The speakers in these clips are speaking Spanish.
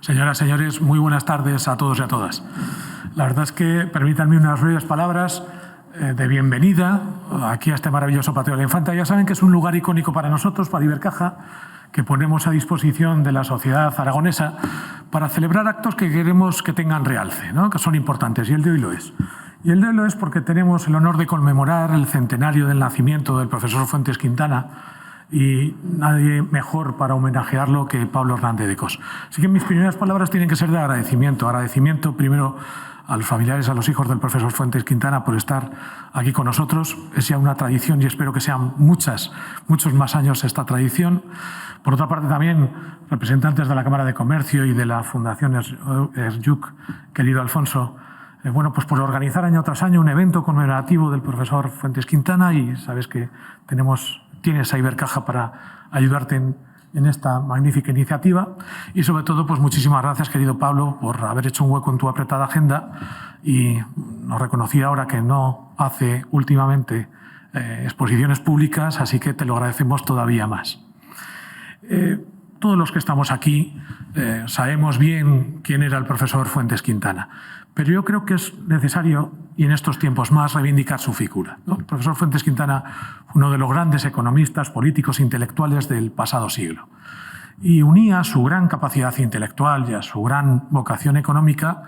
Señoras, señores, muy buenas tardes a todos y a todas. La verdad es que permítanme unas breves palabras de bienvenida aquí a este maravilloso Patio de la Infanta. Ya saben que es un lugar icónico para nosotros, para Ibercaja, que ponemos a disposición de la sociedad aragonesa para celebrar actos que queremos que tengan realce, ¿no? Que son importantes, y el de hoy lo es. Y el de hoy lo es porque tenemos el honor de conmemorar el centenario del nacimiento del profesor Fuentes Quintana, y nadie mejor para homenajearlo que Pablo Hernández de Cos. Así que mis primeras palabras tienen que ser de agradecimiento. Agradecimiento primero a los familiares, a los hijos del profesor Fuentes Quintana por estar aquí con nosotros. Es ya una tradición y espero que sean muchos más años esta tradición. Por otra parte, también representantes de la Cámara de Comercio y de la Fundación Erjuk, querido Alfonso, pues por organizar año tras año un evento conmemorativo del profesor Fuentes Quintana, y sabes que tienes a Ibercaja para ayudarte en esta magnífica iniciativa. Y sobre todo, pues muchísimas gracias, querido Pablo, por haber hecho un hueco en tu apretada agenda, y nos reconocí ahora que no hace últimamente exposiciones públicas, así que te lo agradecemos todavía más. Todos los que estamos aquí sabemos bien quién era el profesor Fuentes Quintana, pero yo creo que es necesario, y en estos tiempos más, reivindicar su figura, ¿no? El profesor Fuentes Quintana, uno de los grandes economistas, políticos e intelectuales del pasado siglo, y unía su gran capacidad intelectual y a su gran vocación económica,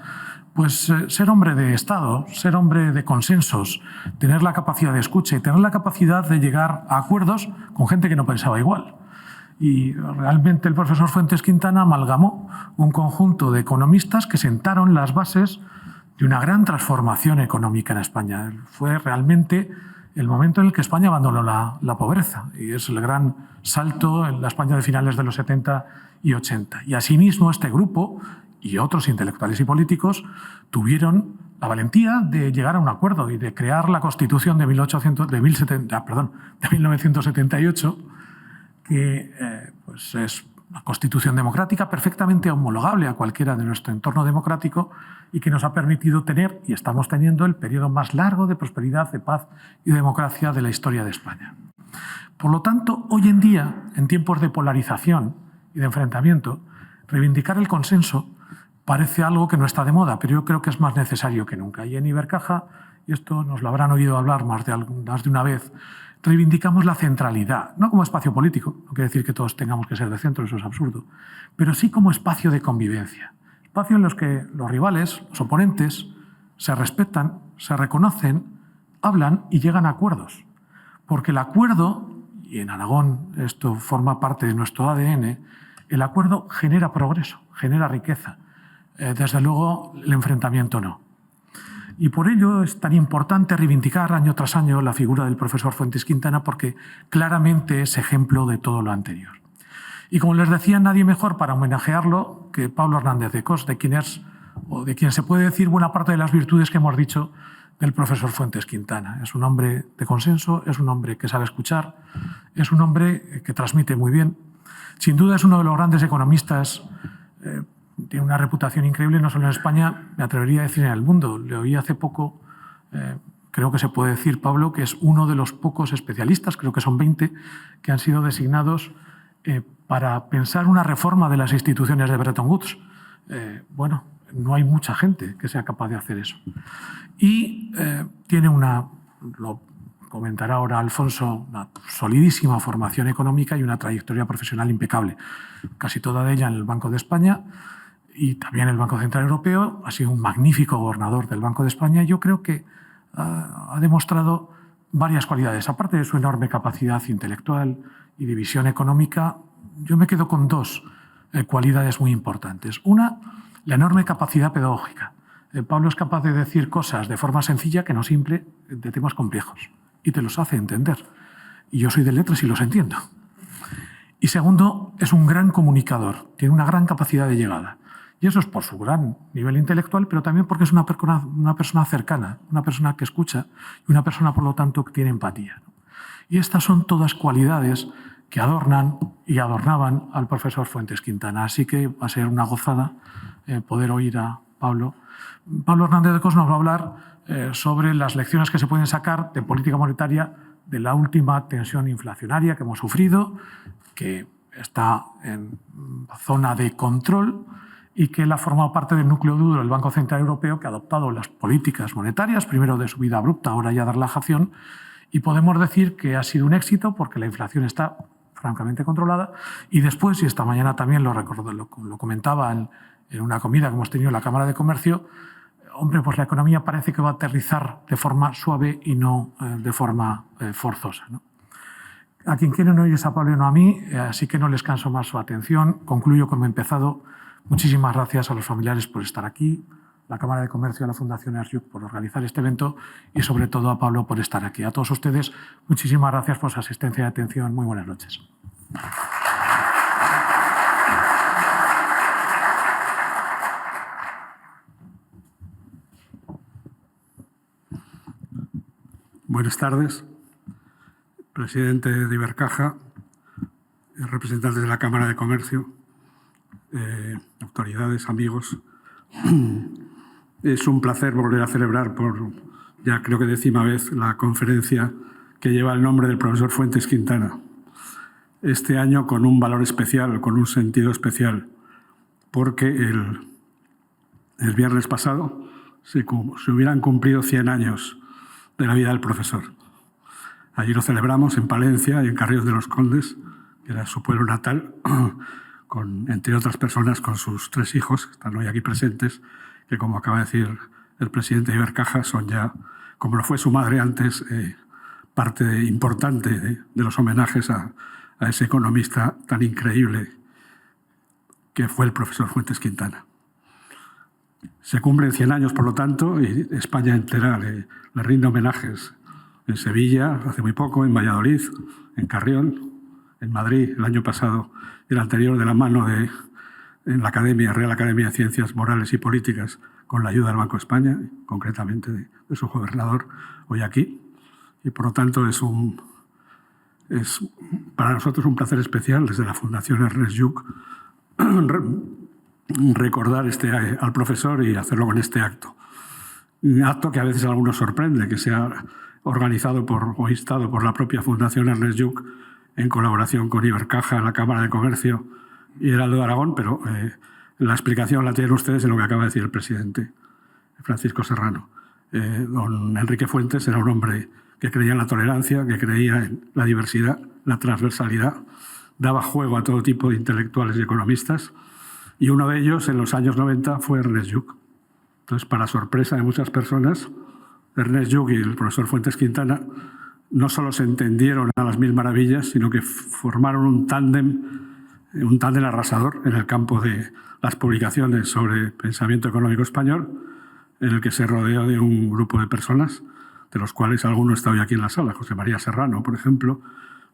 pues ser hombre de Estado, ser hombre de consensos, tener la capacidad de escucha y tener la capacidad de llegar a acuerdos con gente que no pensaba igual. Y realmente el profesor Fuentes Quintana amalgamó un conjunto de economistas que sentaron las bases de una gran transformación económica en España. Fue realmente el momento en el que España abandonó la pobreza, y es el gran salto en la España de finales de los 70 y 80. Y asimismo este grupo y otros intelectuales y políticos tuvieron la valentía de llegar a un acuerdo y de crear la Constitución de 1978, que pues es una constitución democrática perfectamente homologable a cualquiera de nuestro entorno democrático, y que nos ha permitido tener, y estamos teniendo, el periodo más largo de prosperidad, de paz y democracia de la historia de España. Por lo tanto, hoy en día, en tiempos de polarización y de enfrentamiento, reivindicar el consenso parece algo que no está de moda, pero yo creo que es más necesario que nunca. Y en Ibercaja, y esto nos lo habrán oído hablar más de una vez, reivindicamos la centralidad, no como espacio político, no quiere decir que todos tengamos que ser de centro, eso es absurdo, pero sí como espacio de convivencia, espacio en los que los rivales, los oponentes, se respetan, se reconocen, hablan y llegan a acuerdos. Porque el acuerdo, y en Aragón esto forma parte de nuestro ADN, el acuerdo genera progreso, genera riqueza. Desde luego, el enfrentamiento no. Y por ello es tan importante reivindicar año tras año la figura del profesor Fuentes Quintana, porque claramente es ejemplo de todo lo anterior. Y como les decía, nadie mejor para homenajearlo que Pablo Hernández de Cos, de quien se puede decir buena parte de las virtudes que hemos dicho del profesor Fuentes Quintana. Es un hombre de consenso, es un hombre que sabe escuchar, es un hombre que transmite muy bien. Sin duda es uno de los grandes economistas. Tiene una reputación increíble, no solo en España, me atrevería a decir en el mundo. Le oí hace poco, creo que se puede decir, Pablo, que es uno de los pocos especialistas, creo que son 20, que han sido designados para pensar una reforma de las instituciones de Bretton Woods. Bueno, no hay mucha gente que sea capaz de hacer eso. Y tiene lo comentará ahora Alfonso, una solidísima formación económica y una trayectoria profesional impecable. Casi toda de ella en el Banco de España y también el Banco Central Europeo. Ha sido un magnífico gobernador del Banco de España. Yo creo que ha demostrado varias cualidades. Aparte de su enorme capacidad intelectual y de visión económica, yo me quedo con dos cualidades muy importantes. Una, la enorme capacidad pedagógica. Pablo es capaz de decir cosas de forma sencilla, que no simple, de temas complejos, y te los hace entender. Y yo soy de letras y los entiendo. Y segundo, es un gran comunicador, tiene una gran capacidad de llegada. Y eso es por su gran nivel intelectual, pero también porque es una persona cercana, una persona que escucha y una persona, por lo tanto, que tiene empatía. Y estas son todas cualidades que adornan y adornaban al profesor Fuentes Quintana. Así que va a ser una gozada poder oír a Pablo. Pablo Hernández de Cos nos va a hablar sobre las lecciones que se pueden sacar de política monetaria de la última tensión inflacionaria que hemos sufrido, que está en zona de control y que él ha formado parte del núcleo duro del Banco Central Europeo, que ha adoptado las políticas monetarias, primero de subida abrupta, ahora ya de relajación, y podemos decir que ha sido un éxito porque la inflación está francamente controlada. Y después, y esta mañana también lo comentaba en una comida que hemos tenido en la Cámara de Comercio, hombre, pues la economía parece que va a aterrizar de forma suave y no de forma forzosa, ¿no? A quien quieren oír es a Pablo y no a mí, así que no les canso más su atención. Concluyo como he empezado. Muchísimas gracias a los familiares por estar aquí, a la Cámara de Comercio, a la Fundación Ergyuk por organizar este evento y sobre todo a Pablo por estar aquí. A todos ustedes, muchísimas gracias por su asistencia y atención. Muy buenas noches. Buenas tardes, presidente de Ibercaja, representantes de la Cámara de Comercio, autoridades, amigos. Es un placer volver a celebrar por ya creo que 10ª vez la conferencia que lleva el nombre del profesor Fuentes Quintana. Este año con un valor especial, con un sentido especial, porque el viernes pasado se hubieran cumplido 100 años de la vida del profesor. Allí lo celebramos en Palencia y en Carrión de los Condes, que era su pueblo natal, entre otras personas con sus 3 hijos, que están hoy aquí presentes, que como acaba de decir el presidente de Ibercaja, son ya, como lo fue su madre antes, parte importante de los homenajes a ese economista tan increíble que fue el profesor Fuentes Quintana. Se cumplen 100 años, por lo tanto, y España entera le rinde homenajes en Sevilla, hace muy poco, en Valladolid, en Carrión, en Madrid, el año pasado, el anterior, de la mano en la Real Academia de Ciencias Morales y Políticas, con la ayuda del Banco de España, concretamente de su gobernador, hoy aquí. Y por lo tanto es para nosotros un placer especial, desde la Fundación Ergyuk, recordar al profesor y hacerlo con este acto. Un acto que a veces a algunos sorprende, que sea organizado o instado por la propia Fundación Ergyuk en colaboración con Ibercaja, la Cámara de Comercio y Heraldo de Aragón, pero la explicación la tienen ustedes en lo que acaba de decir el presidente Francisco Serrano. Don Enrique Fuentes era un hombre que creía en la tolerancia, que creía en la diversidad, la transversalidad, daba juego a todo tipo de intelectuales y economistas, y uno de ellos en los años 90 fue Ergyuk. Entonces, para sorpresa de muchas personas, Ergyuk y el profesor Fuentes Quintana no solo se entendieron a las 1000 maravillas, sino que formaron un tándem arrasador en el campo de las publicaciones sobre pensamiento económico español, en el que se rodeó de un grupo de personas, de los cuales alguno está hoy aquí en la sala. José María Serrano, por ejemplo,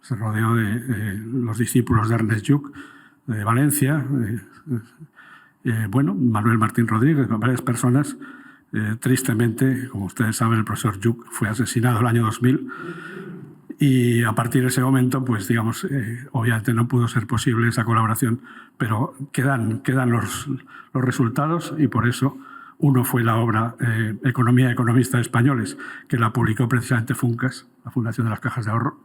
se rodeó de los discípulos de Ergyuk de Valencia, Manuel Martín Rodríguez, varias personas. Tristemente, como ustedes saben, el profesor Ergyuk fue asesinado el año 2000 y a partir de ese momento, pues digamos, obviamente no pudo ser posible esa colaboración, pero quedan los resultados, y por eso uno fue la obra Economía de Economistas Españoles, que la publicó precisamente Funcas, la Fundación de las Cajas de Ahorro,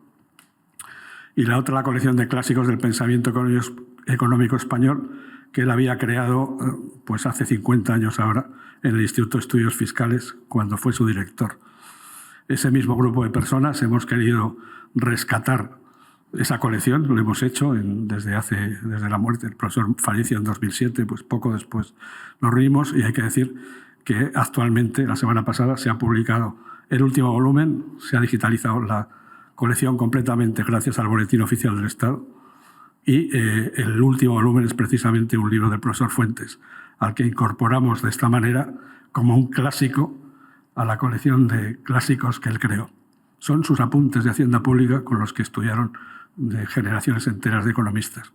y la otra la colección de clásicos del pensamiento económico español, que él había creado pues hace 50 años ahora en el Instituto de Estudios Fiscales, cuando fue su director. Ese mismo grupo de personas hemos querido rescatar esa colección, lo hemos hecho desde la muerte del profesor Faricio en 2007, pues poco después nos reunimos, y hay que decir que actualmente, la semana pasada, se ha publicado el último volumen, se ha digitalizado la colección completamente gracias al Boletín Oficial del Estado, y el último volumen es precisamente un libro del profesor Fuentes, al que incorporamos de esta manera como un clásico a la colección de clásicos que él creó. Son sus apuntes de Hacienda Pública con los que estudiaron de generaciones enteras de economistas.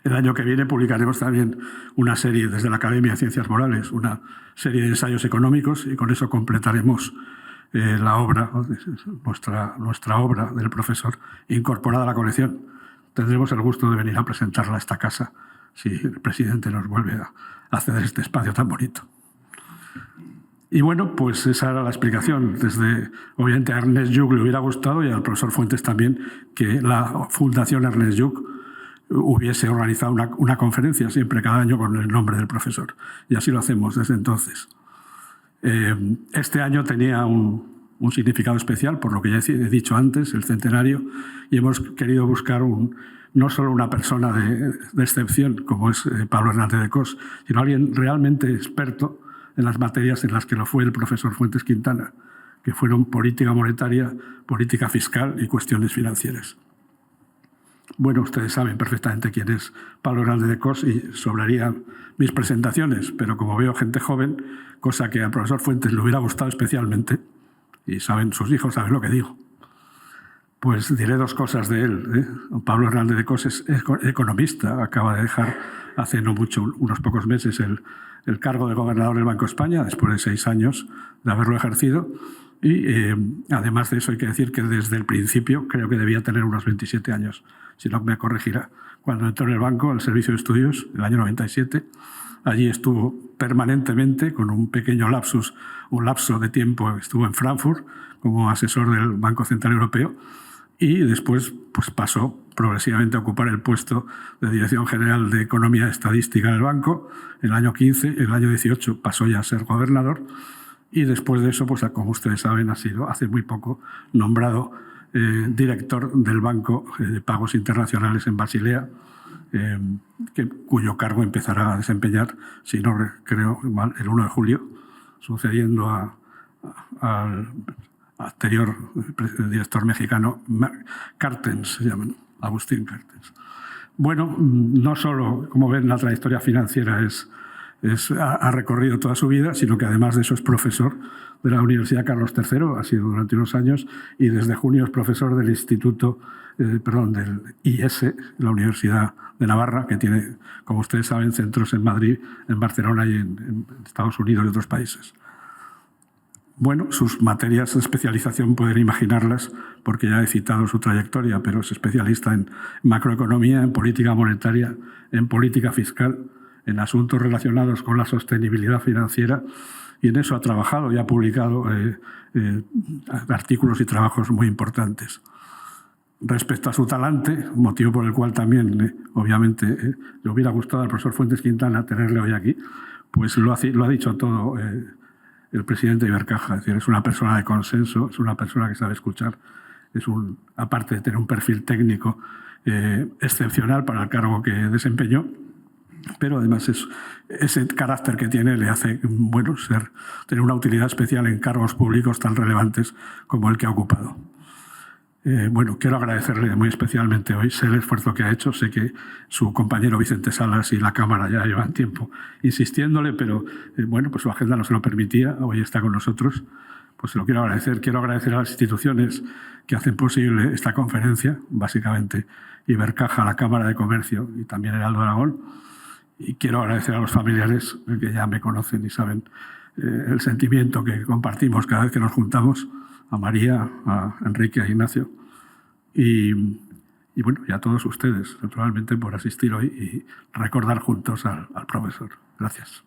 El año que viene publicaremos también una serie desde la Academia de Ciencias Morales, una serie de ensayos económicos, y con eso completaremos la obra, nuestra obra del profesor, incorporada a la colección. Tendremos el gusto de venir a presentarla a esta casa, si el presidente nos vuelve a ceder este espacio tan bonito. Y bueno, pues esa era la explicación. Obviamente a Ergyuk le hubiera gustado, y al profesor Fuentes también, que la Fundación Ergyuk hubiese organizado una conferencia siempre cada año con el nombre del profesor. Y así lo hacemos desde entonces. Este año tenía un significado especial, por lo que ya he dicho antes, el centenario, y hemos querido buscar no solo una persona de excepción, como es Pablo Hernández de Cos, sino alguien realmente experto en las materias en las que lo fue el profesor Fuentes Quintana, que fueron política monetaria, política fiscal y cuestiones financieras. Bueno, ustedes saben perfectamente quién es Pablo Hernández de Cos y sobrarían mis presentaciones, pero como veo gente joven, cosa que al profesor Fuentes le hubiera gustado especialmente, y saben sus hijos, saben lo que digo, pues diré dos cosas de él. Pablo Hernández de Cos es economista, acaba de dejar hace no mucho, unos pocos meses, el cargo de gobernador del Banco de España, después de 6 años de haberlo ejercido. Y además de eso hay que decir que desde el principio creo que debía tener unos 27 años, si no me corregirá. Cuando entró en el banco, al servicio de estudios, el año 97, allí estuvo permanentemente con un pequeño lapsus, un lapso de tiempo, estuvo en Frankfurt como asesor del Banco Central Europeo y después pues, pasó progresivamente a ocupar el puesto de Dirección General de Economía y Estadística en el banco. El año 15, el año 18 pasó ya a ser gobernador. Y después de eso, pues, como ustedes saben, ha sido hace muy poco nombrado director del Banco de Pagos Internacionales en Basilea, cuyo cargo empezará a desempeñar, si no creo mal, el 1 de julio, sucediendo al anterior director mexicano, Cartens, se llama, Agustín Cartens. Bueno, no solo, como ven, la trayectoria financiera ha recorrido toda su vida, sino que además de eso es profesor de la Universidad Carlos III, ha sido durante unos años, y desde junio es profesor del del IS, la Universidad de Navarra, que tiene, como ustedes saben, centros en Madrid, en Barcelona y en Estados Unidos y otros países. Bueno, sus materias de especialización pueden imaginarlas, porque ya he citado su trayectoria, pero es especialista en macroeconomía, en política monetaria, en política fiscal, en asuntos relacionados con la sostenibilidad financiera, y en eso ha trabajado y ha publicado artículos y trabajos muy importantes. Respecto a su talante, motivo por el cual también, obviamente, le hubiera gustado al profesor Fuentes Quintana tenerle hoy aquí, pues lo ha dicho todo el presidente Ibercaja. Es decir, es una persona de consenso, es una persona que sabe escuchar, aparte de tener un perfil técnico excepcional para el cargo que desempeñó, pero además ese carácter que tiene le hace tener una utilidad especial en cargos públicos tan relevantes como el que ha ocupado. Quiero agradecerle muy especialmente hoy, sé el esfuerzo que ha hecho, sé que su compañero Vicente Salas y la Cámara ya llevan tiempo insistiéndole, pero pues su agenda no se lo permitía, hoy está con nosotros, pues se lo quiero agradecer. Quiero agradecer a las instituciones que hacen posible esta conferencia, básicamente Ibercaja, la Cámara de Comercio y también Heraldo Aragón, y quiero agradecer a los familiares que ya me conocen y saben el sentimiento que compartimos cada vez que nos juntamos, a María, a Enrique, a Ignacio y a todos ustedes, naturalmente, por asistir hoy y recordar juntos al profesor. Gracias.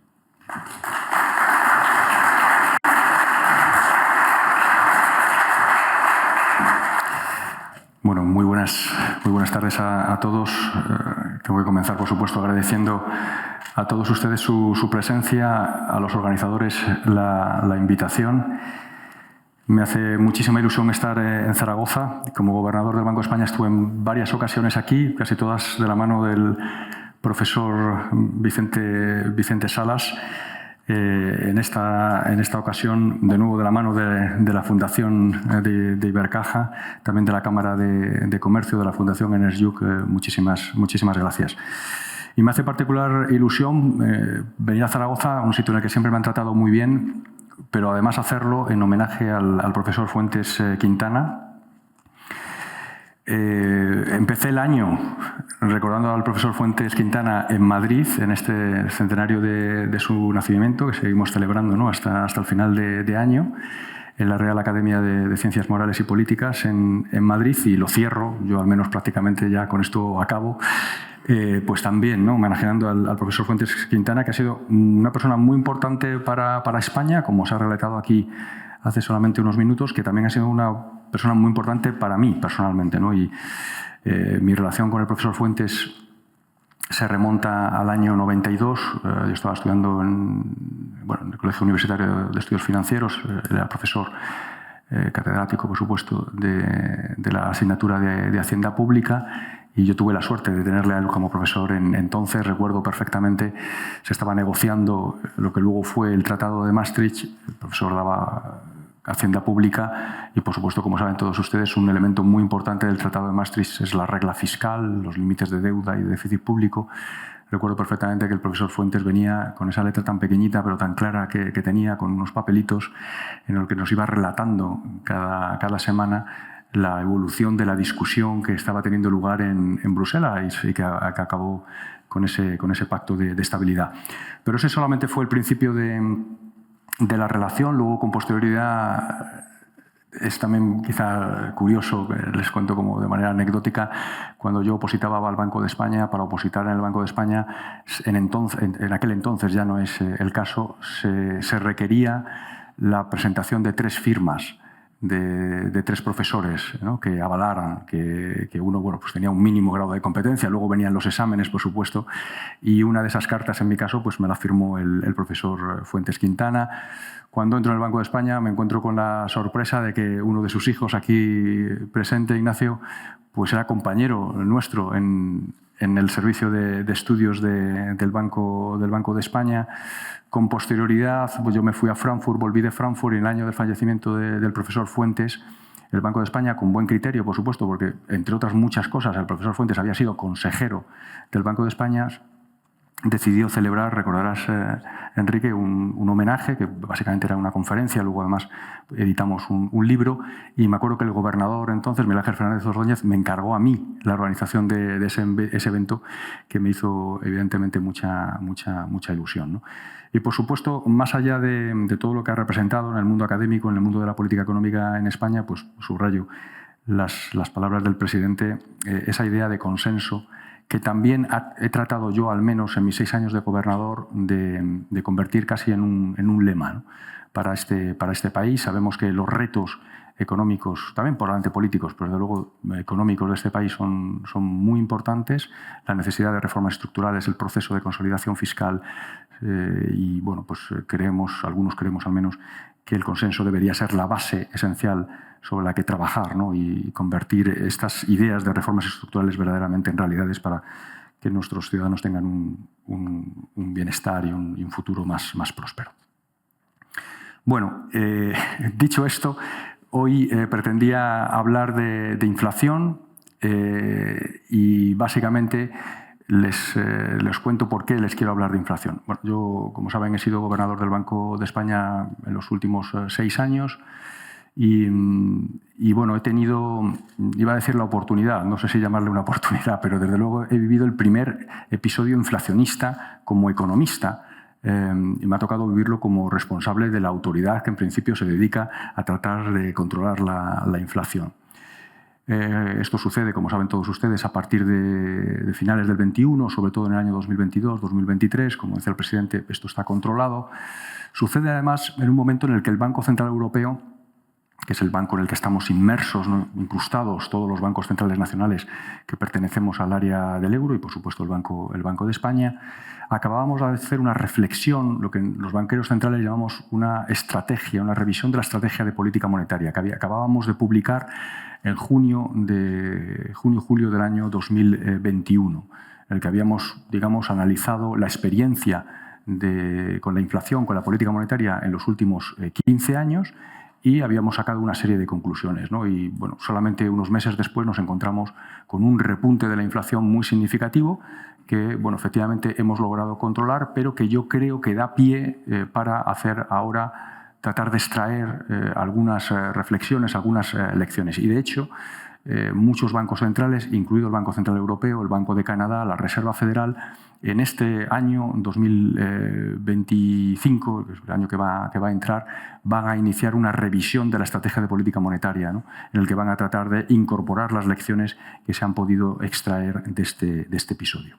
Bueno, muy buenas tardes a todos. Tengo que comenzar, por supuesto, agradeciendo a todos ustedes su presencia, a los organizadores la invitación. Me hace muchísima ilusión estar en Zaragoza. Como gobernador del Banco de España estuve en varias ocasiones aquí, casi todas de la mano del profesor Vicente Salas. En esta ocasión, de nuevo de la mano de la Fundación de Ibercaja, también de la Cámara de Comercio, de la Fundación Energyuk, muchísimas gracias. Y me hace particular ilusión venir a Zaragoza, un sitio en el que siempre me han tratado muy bien, pero además hacerlo en homenaje al profesor Fuentes Quintana. Empecé el año recordando al profesor Fuentes Quintana en Madrid, en este centenario de su nacimiento, que seguimos celebrando, ¿no?, hasta el final de año, en la Real Academia de Ciencias Morales y Políticas en Madrid, y lo cierro, yo al menos prácticamente ya con esto acabo, pues también, ¿no?, homenajeando al profesor Fuentes Quintana, que ha sido una persona muy importante para España, como se ha relatado aquí hace solamente unos minutos, que también ha sido una persona muy importante para mí personalmente, ¿no? Y mi relación con el profesor Fuentes se remonta al año 92. Yo estaba estudiando en el Colegio Universitario de Estudios Financieros, era profesor catedrático, por supuesto, de la asignatura de Hacienda Pública, y yo tuve la suerte de tenerle a él como profesor. Entonces, recuerdo perfectamente, se estaba negociando lo que luego fue el Tratado de Maastricht. El profesor daba Hacienda Pública y, por supuesto, como saben todos ustedes, un elemento muy importante del Tratado de Maastricht es la regla fiscal, los límites de deuda y de déficit público. Recuerdo perfectamente que el profesor Fuentes venía con esa letra tan pequeñita pero tan clara que tenía, con unos papelitos en los que nos iba relatando cada semana la evolución de la discusión que estaba teniendo lugar en Bruselas y que acabó con ese pacto de estabilidad. Pero ese solamente fue el principio de la relación. Luego, con posterioridad, es también quizá curioso, les cuento como de manera anecdótica, cuando yo opositaba al Banco de España, para opositar en el Banco de España, en aquel entonces, ya no es el caso, se requería la presentación de 3 firmas de 3 profesores, ¿no?, que avalaran que uno pues tenía un mínimo grado de competencia. Luego venían los exámenes, por supuesto, y una de esas cartas, en mi caso, pues me la firmó el profesor Fuentes Quintana. Cuando entro en el Banco de España me encuentro con la sorpresa de que uno de sus hijos, aquí presente, Ignacio, pues era compañero nuestro en el servicio de estudios del Banco de España. Con posterioridad, pues yo me fui a Frankfurt, volví de Frankfurt, y en el año del fallecimiento del profesor Fuentes, el Banco de España, con buen criterio, por supuesto, porque, entre otras muchas cosas, el profesor Fuentes había sido consejero del Banco de España, decidió celebrar, recordarás, Enrique, un homenaje, que básicamente era una conferencia. Luego, además, editamos un libro, y me acuerdo que el gobernador entonces, Miguel Ángel Fernández Ordóñez, me encargó a mí la organización de ese evento, que me hizo evidentemente mucha ilusión, ¿no? Y, por supuesto, más allá de todo lo que ha representado en el mundo académico, en el mundo de la política económica en España, pues subrayo las palabras del presidente, esa idea de consenso que también he tratado yo, al menos en mis 6 años de gobernador, de convertir casi en un lema, ¿no?, para este país. Sabemos que los retos económicos, también por delante políticos, pero desde luego económicos de este país son muy importantes. La necesidad de reformas estructurales, el proceso de consolidación fiscal, y bueno, pues algunos creemos al menos, que el consenso debería ser la base esencial sobre la que trabajar, ¿no?, y convertir estas ideas de reformas estructurales verdaderamente en realidades para que nuestros ciudadanos tengan un bienestar y un futuro más próspero. Bueno, dicho esto, hoy pretendía hablar de inflación, y básicamente les cuento por qué les quiero hablar de inflación. Bueno, yo, como saben, he sido gobernador del Banco de España en los últimos 6 años. Y bueno, he tenido, iba a decir la oportunidad, no sé si llamarle una oportunidad, pero desde luego he vivido el primer episodio inflacionista como economista, y me ha tocado vivirlo como responsable de la autoridad que en principio se dedica a tratar de controlar la inflación. Esto sucede, como saben todos ustedes, a partir de finales del 21, sobre todo en el año 2022, 2023. Como decía el presidente, esto está controlado. Sucede además en un momento en el que el Banco Central Europeo, que es el banco en el que estamos inmersos, ¿no?, incrustados todos los bancos centrales nacionales que pertenecemos al área del euro, y por supuesto el Banco de España, acabábamos de hacer una reflexión, lo que los banqueros centrales llamamos una estrategia, una revisión de la estrategia de política monetaria, que acabábamos de publicar en junio-julio del año 2021, en el que habíamos, digamos, analizado la experiencia con la inflación, con la política monetaria en los últimos 15 años, y habíamos sacado una serie de conclusiones, ¿no? Y bueno, solamente unos meses después nos encontramos con un repunte de la inflación muy significativo que, bueno, efectivamente hemos logrado controlar, pero que yo creo que da pie para hacer ahora, tratar de extraer algunas reflexiones, algunas lecciones. Y de hecho, muchos bancos centrales, incluido el Banco Central Europeo, el Banco de Canadá, la Reserva Federal, en este año 2025, que es el año que va a entrar, van a iniciar una revisión de la estrategia de política monetaria, ¿no?, en el que van a tratar de incorporar las lecciones que se han podido extraer de este episodio.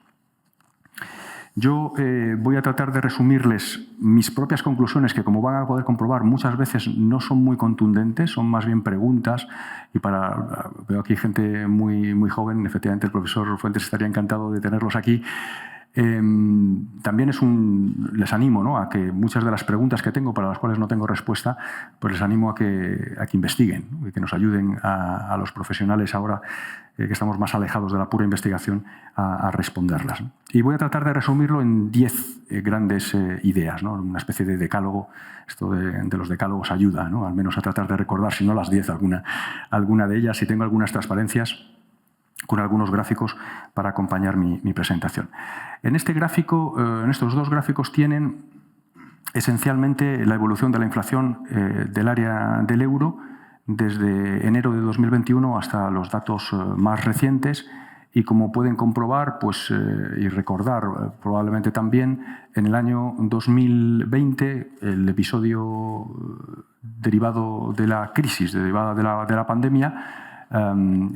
Yo voy a tratar de resumirles mis propias conclusiones, que como van a poder comprobar muchas veces no son muy contundentes, son más bien preguntas. Y veo aquí gente muy joven, efectivamente el profesor Fuentes estaría encantado de tenerlos aquí. También les animo, ¿no?, a que muchas de las preguntas que tengo, para las cuales no tengo respuesta, pues les animo a que investiguen, ¿no?, y que nos ayuden a los profesionales ahora que estamos más alejados de la pura investigación a responderlas, ¿no? Y voy a tratar de resumirlo en 10 grandes ideas, ¿no?, una especie de decálogo. Esto de los decálogos ayuda, ¿no?, al menos a tratar de recordar, si no las 10, alguna de ellas. Y tengo algunas transparencias con algunos gráficos para acompañar mi presentación. En estos dos gráficos tienen esencialmente la evolución de la inflación del área del euro desde enero de 2021 hasta los datos más recientes. Y como pueden comprobar y recordar probablemente también, en el año 2020 el episodio derivado de la crisis, derivada de la pandemia,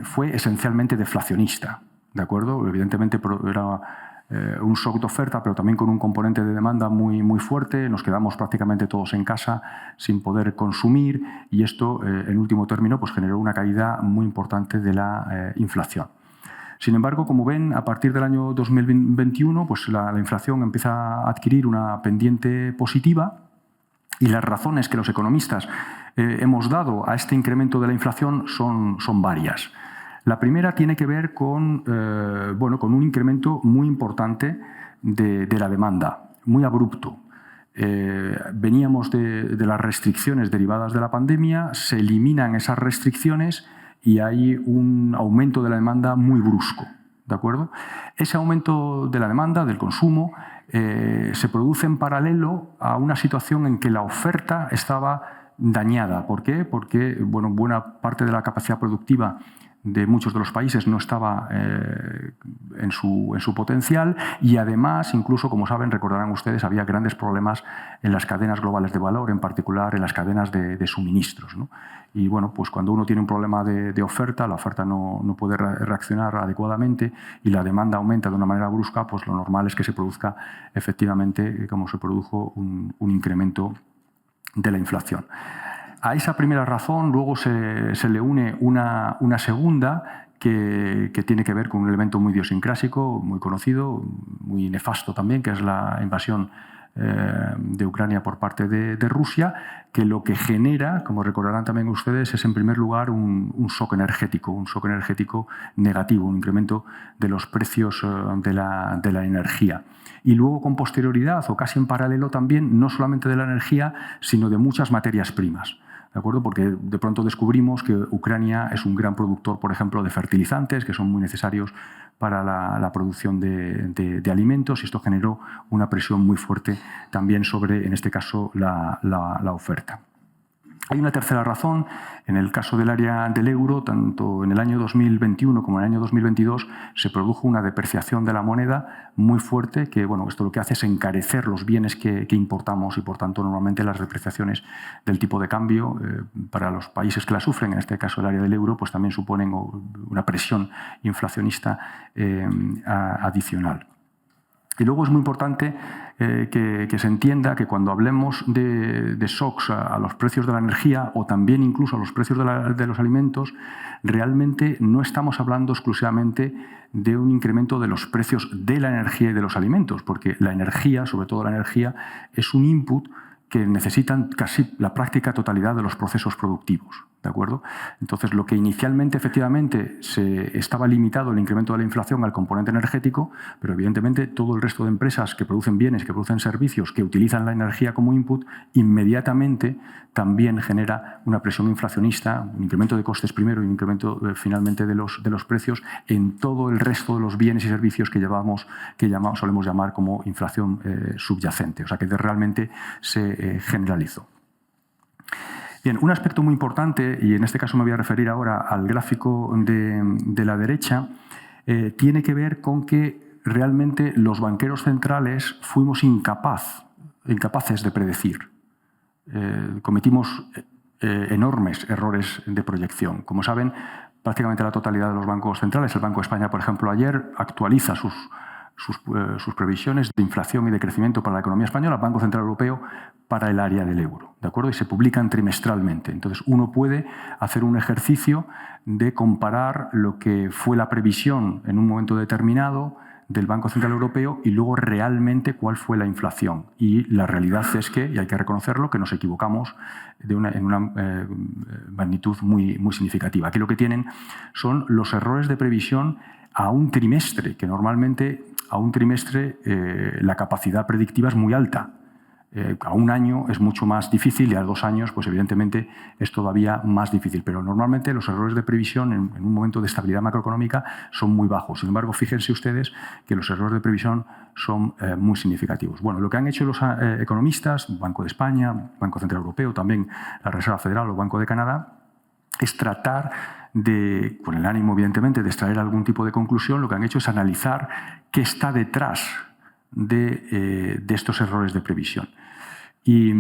fue esencialmente deflacionista, ¿de acuerdo? Evidentemente era un shock de oferta, pero también con un componente de demanda muy fuerte. Nos quedamos prácticamente todos en casa sin poder consumir, y esto, en último término, pues generó una caída muy importante de la inflación. Sin embargo, como ven, a partir del año 2021 pues la inflación empieza a adquirir una pendiente positiva, y las razones que los economistas hemos dado a este incremento de la inflación son varias. La primera tiene que ver con un incremento muy importante de la demanda, muy abrupto. Veníamos de las restricciones derivadas de la pandemia, se eliminan esas restricciones y hay un aumento de la demanda muy brusco, ¿de acuerdo? Ese aumento de la demanda, del consumo, se produce en paralelo a una situación en que la oferta estaba dañada. ¿Por qué? Porque buena parte de la capacidad productiva de muchos de los países no estaba en su potencial, y además, incluso, como saben, recordarán ustedes, había grandes problemas en las cadenas globales de valor, en particular en las cadenas de suministros, ¿no? Y pues cuando uno tiene un problema de oferta, la oferta no puede reaccionar adecuadamente y la demanda aumenta de una manera brusca, pues lo normal es que se produzca efectivamente, como se produjo, un incremento de la inflación. A esa primera razón luego se le une una segunda que tiene que ver con un elemento muy idiosincrásico, muy conocido, muy nefasto también, que es la invasión de Ucrania por parte de Rusia, que lo que genera, como recordarán también ustedes, es en primer lugar un shock energético negativo, un incremento de los precios de la energía. Y luego, con posterioridad o casi en paralelo también, no solamente de la energía, sino de muchas materias primas, ¿de acuerdo? Porque de pronto descubrimos que Ucrania es un gran productor, por ejemplo, de fertilizantes, que son muy necesarios para la producción de alimentos, y esto generó una presión muy fuerte también sobre, en este caso, la oferta. Hay una tercera razón. En el caso del área del euro, tanto en el año 2021 como en el año 2022, se produjo una depreciación de la moneda muy fuerte, que esto lo que hace es encarecer los bienes que importamos, y por tanto normalmente las depreciaciones del tipo de cambio para los países que la sufren, en este caso el área del euro, pues también suponen una presión inflacionista adicional. Y luego es muy importante que se entienda que cuando hablemos de shocks a los precios de la energía, o también incluso a los precios de los alimentos, realmente no estamos hablando exclusivamente de un incremento de los precios de la energía y de los alimentos, porque la energía, sobre todo la energía, es un input que necesitan casi la práctica totalidad de los procesos productivos, ¿de acuerdo? Entonces, lo que inicialmente efectivamente se estaba limitado el incremento de la inflación al componente energético, pero evidentemente todo el resto de empresas que producen bienes, que producen servicios, que utilizan la energía como input, inmediatamente también genera una presión inflacionista, un incremento de costes primero y un incremento finalmente de los precios en todo el resto de los bienes y servicios que solemos llamar como inflación subyacente, o sea que realmente se generalizó. Bien, un aspecto muy importante, y en este caso me voy a referir ahora al gráfico de la derecha, tiene que ver con que realmente los banqueros centrales fuimos incapaces de predecir. Cometimos enormes errores de proyección. Como saben, prácticamente la totalidad de los bancos centrales, el Banco de España, por ejemplo, ayer actualiza sus sus previsiones de inflación y de crecimiento para la economía española, el Banco Central Europeo para el área del euro, ¿de acuerdo? Y se publican trimestralmente. Entonces, uno puede hacer un ejercicio de comparar lo que fue la previsión en un momento determinado del Banco Central Europeo y luego realmente cuál fue la inflación. Y la realidad es que, y hay que reconocerlo, que nos equivocamos en una magnitud muy significativa. Aquí lo que tienen son los errores de previsión a un trimestre, que normalmente a un trimestre la capacidad predictiva es muy alta. A un año es mucho más difícil y a 2 años, pues evidentemente es todavía más difícil. Pero normalmente los errores de previsión en un momento de estabilidad macroeconómica son muy bajos. Sin embargo, fíjense ustedes que los errores de previsión son muy significativos. Bueno, lo que han hecho los economistas, Banco de España, Banco Central Europeo, también la Reserva Federal o Banco de Canadá, es tratar de, con el ánimo evidentemente de extraer algún tipo de conclusión, lo que han hecho es analizar qué está detrás de estos errores de previsión. Y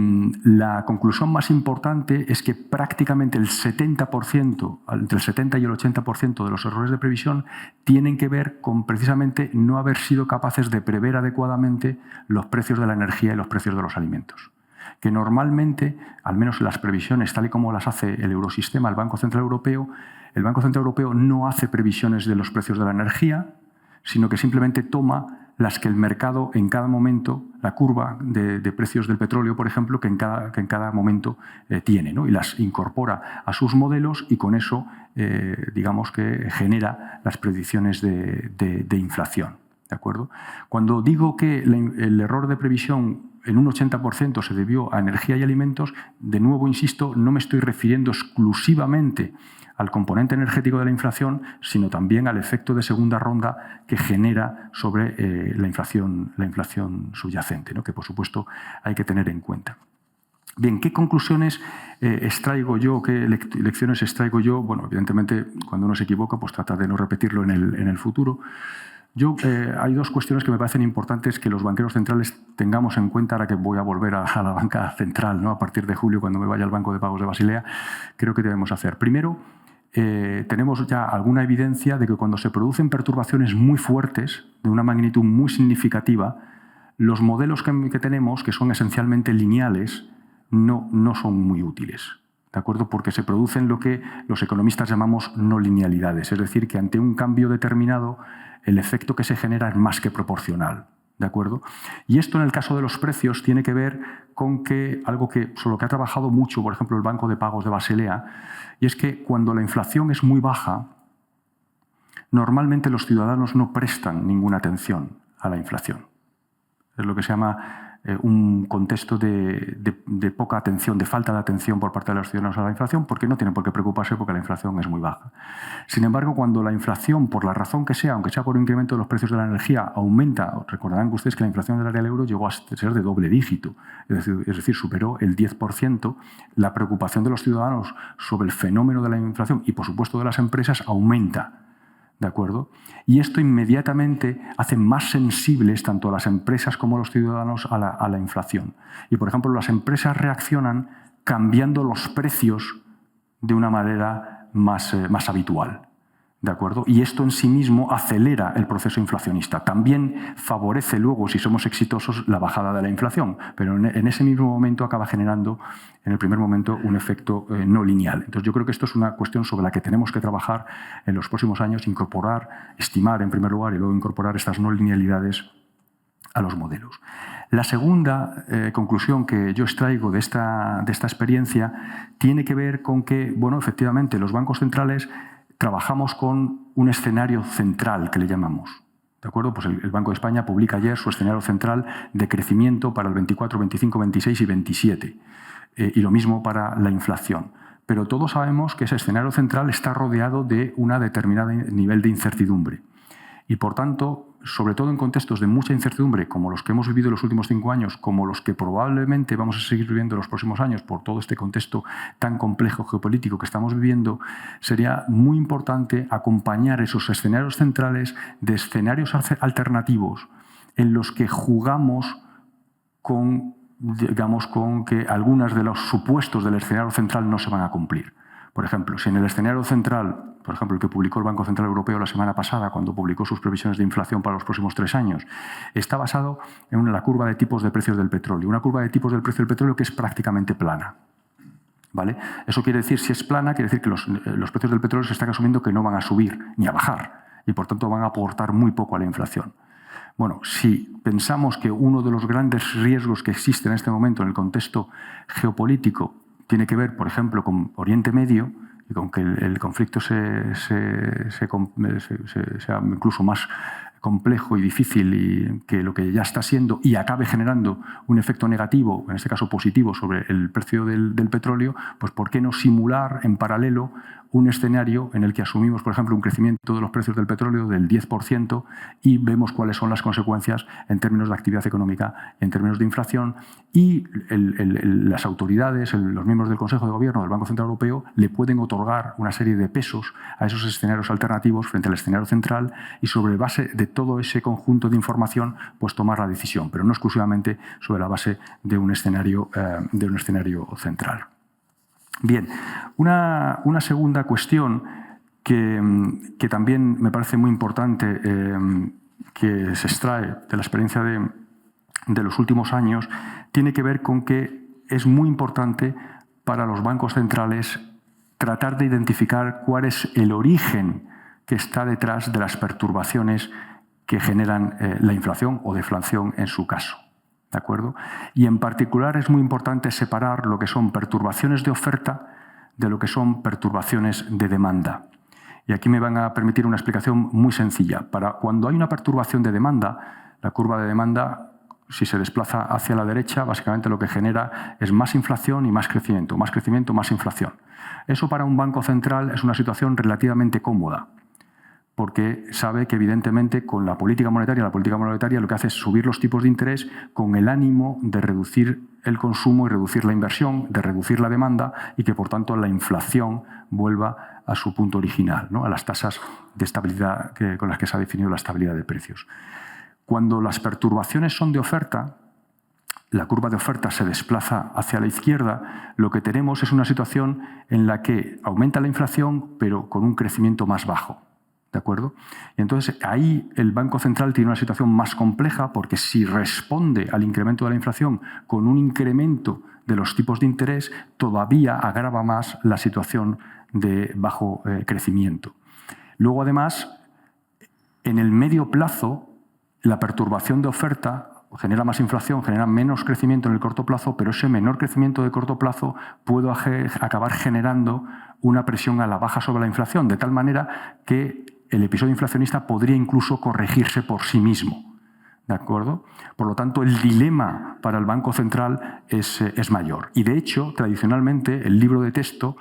la conclusión más importante es que prácticamente el 70%, entre el 70 y el 80% de los errores de previsión tienen que ver con precisamente no haber sido capaces de prever adecuadamente los precios de la energía y los precios de los alimentos. Que normalmente, al menos las previsiones tal y como las hace el Eurosistema, el Banco Central Europeo no hace previsiones de los precios de la energía, sino que simplemente toma las que el mercado en cada momento, la curva de precios del petróleo, por ejemplo, que en cada momento tiene, ¿no? Y las incorpora a sus modelos y con eso, digamos que genera las predicciones de inflación. ¿De acuerdo? Cuando digo que el error de previsión en un 80% se debió a energía y alimentos, de nuevo insisto, no me estoy refiriendo exclusivamente al componente energético de la inflación, sino también al efecto de segunda ronda que genera sobre la inflación subyacente, ¿no? Que por supuesto hay que tener en cuenta. Bien, ¿qué conclusiones extraigo yo, qué lecciones extraigo yo? Bueno, evidentemente cuando uno se equivoca pues trata de no repetirlo en el futuro. Hay 2 cuestiones que me parecen importantes que los banqueros centrales tengamos en cuenta ahora que voy a volver a la banca central, ¿no? A partir de julio, cuando me vaya al Banco de Pagos de Basilea, creo que debemos hacer. Primero, tenemos ya alguna evidencia de que cuando se producen perturbaciones muy fuertes, de una magnitud muy significativa, los modelos que tenemos, que son esencialmente lineales, no son muy útiles. ¿De acuerdo? Porque se producen lo que los economistas llamamos no linealidades, es decir, que ante un cambio determinado el efecto que se genera es más que proporcional. ¿De acuerdo? Y esto en el caso de los precios tiene que ver con algo sobre lo que ha trabajado mucho, por ejemplo, el Banco de Pagos de Basilea, y es que cuando la inflación es muy baja, normalmente los ciudadanos no prestan ninguna atención a la inflación. Es lo que se llama un contexto de poca atención, de falta de atención por parte de los ciudadanos a la inflación, porque no tienen por qué preocuparse porque la inflación es muy baja. Sin embargo, cuando la inflación, por la razón que sea, aunque sea por un incremento de los precios de la energía, aumenta, recordarán ustedes que la inflación del área del euro llegó a ser de doble dígito, es decir, superó el 10%, la preocupación de los ciudadanos sobre el fenómeno de la inflación y, por supuesto, de las empresas aumenta. ¿De acuerdo? Y esto inmediatamente hace más sensibles tanto a las empresas como a los ciudadanos a la inflación. Y, por ejemplo, las empresas reaccionan cambiando los precios de una manera más habitual. ¿De acuerdo? Y esto en sí mismo acelera el proceso inflacionista. También favorece luego, si somos exitosos, la bajada de la inflación, pero en ese mismo momento acaba generando, en el primer momento, un efecto no lineal. Entonces yo creo que esto es una cuestión sobre la que tenemos que trabajar en los próximos años, estimar en primer lugar y luego incorporar estas no linealidades a los modelos. La segunda conclusión que yo extraigo de esta experiencia tiene que ver con que, bueno, efectivamente, los bancos centrales trabajamos con un escenario central que le llamamos. ¿De acuerdo? Pues el Banco de España publica ayer su escenario central de crecimiento para el 24, 25, 26 y 27. Y lo mismo para la inflación. Pero todos sabemos que ese escenario central está rodeado de un determinado nivel de incertidumbre. Y por tanto, sobre todo en contextos de mucha incertidumbre, como los que hemos vivido en los últimos 5 años, como los que probablemente vamos a seguir viviendo en los próximos años por todo este contexto tan complejo geopolítico que estamos viviendo, sería muy importante acompañar esos escenarios centrales de escenarios alternativos en los que jugamos con que algunos de los supuestos del escenario central no se van a cumplir. Por ejemplo, si en el escenario central por ejemplo, el que publicó el Banco Central Europeo la semana pasada, cuando publicó sus previsiones de inflación para los próximos 3 años, está basado en la curva de tipos de precios del petróleo. Una curva de tipos del precio del petróleo que es prácticamente plana. ¿Vale? Eso quiere decir, si es plana, quiere decir que los precios del petróleo se están asumiendo que no van a subir ni a bajar y, por tanto, van a aportar muy poco a la inflación. Bueno, si pensamos que uno de los grandes riesgos que existen en este momento en el contexto geopolítico tiene que ver, por ejemplo, con Oriente Medio y con que el conflicto sea incluso más complejo y difícil y que lo que ya está siendo y acabe generando un efecto negativo, en este caso positivo, sobre el precio del petróleo, pues ¿por qué no simular en paralelo un escenario en el que asumimos, por ejemplo, un crecimiento de los precios del petróleo del 10% y vemos cuáles son las consecuencias en términos de actividad económica, en términos de inflación, y las autoridades, los miembros del Consejo de Gobierno del Banco Central Europeo le pueden otorgar una serie de pesos a esos escenarios alternativos frente al escenario central y sobre base de todo ese conjunto de información pues tomar la decisión, pero no exclusivamente sobre la base de un escenario central. Bien, una segunda cuestión que también me parece muy importante que se extrae de la experiencia de los últimos años tiene que ver con que es muy importante para los bancos centrales tratar de identificar cuál es el origen que está detrás de las perturbaciones que generan la inflación o deflación en su caso. ¿De acuerdo? Y en particular es muy importante separar lo que son perturbaciones de oferta de lo que son perturbaciones de demanda. Y aquí me van a permitir una explicación muy sencilla. Cuando hay una perturbación de demanda, la curva de demanda, si se desplaza hacia la derecha, básicamente lo que genera es más inflación y más crecimiento, más inflación. Eso para un banco central es una situación relativamente cómoda, porque sabe que evidentemente con la política monetaria lo que hace es subir los tipos de interés con el ánimo de reducir el consumo y reducir la inversión, de reducir la demanda y que por tanto la inflación vuelva a su punto original, ¿no? A las tasas de estabilidad con las que se ha definido la estabilidad de precios. Cuando las perturbaciones son de oferta, la curva de oferta se desplaza hacia la izquierda, lo que tenemos es una situación en la que aumenta la inflación pero con un crecimiento más bajo. ¿De acuerdo? Y entonces ahí el Banco Central tiene una situación más compleja porque si responde al incremento de la inflación con un incremento de los tipos de interés, todavía agrava más la situación de bajo crecimiento. Luego, además, en el medio plazo, la perturbación de oferta genera más inflación, genera menos crecimiento en el corto plazo, pero ese menor crecimiento de corto plazo puede acabar generando una presión a la baja sobre la inflación, de tal manera que el episodio inflacionista podría incluso corregirse por sí mismo. ¿De acuerdo? Por lo tanto, el dilema para el Banco Central es mayor. Y, de hecho, tradicionalmente, el libro de texto,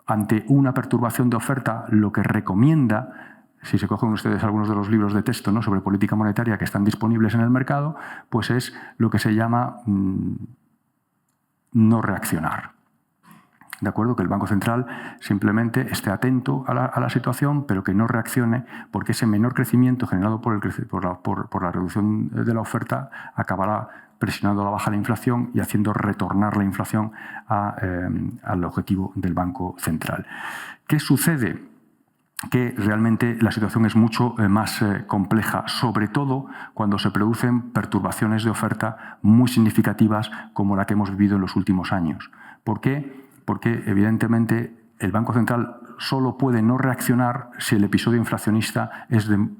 ante una perturbación de oferta, lo que recomienda, si se cogen ustedes algunos de los libros de texto, ¿no?, sobre política monetaria que están disponibles en el mercado, pues es lo que se llama no reaccionar. ¿De acuerdo? Que el Banco Central simplemente esté atento a la situación, pero que no reaccione, porque ese menor crecimiento generado por la reducción de la oferta acabará presionando a la baja la inflación y haciendo retornar la inflación al objetivo del Banco Central. ¿Qué sucede? Que realmente la situación es mucho más compleja, sobre todo cuando se producen perturbaciones de oferta muy significativas como la que hemos vivido en los últimos años. ¿Por qué? Porque, evidentemente, el Banco Central solo puede no reaccionar si el episodio inflacionista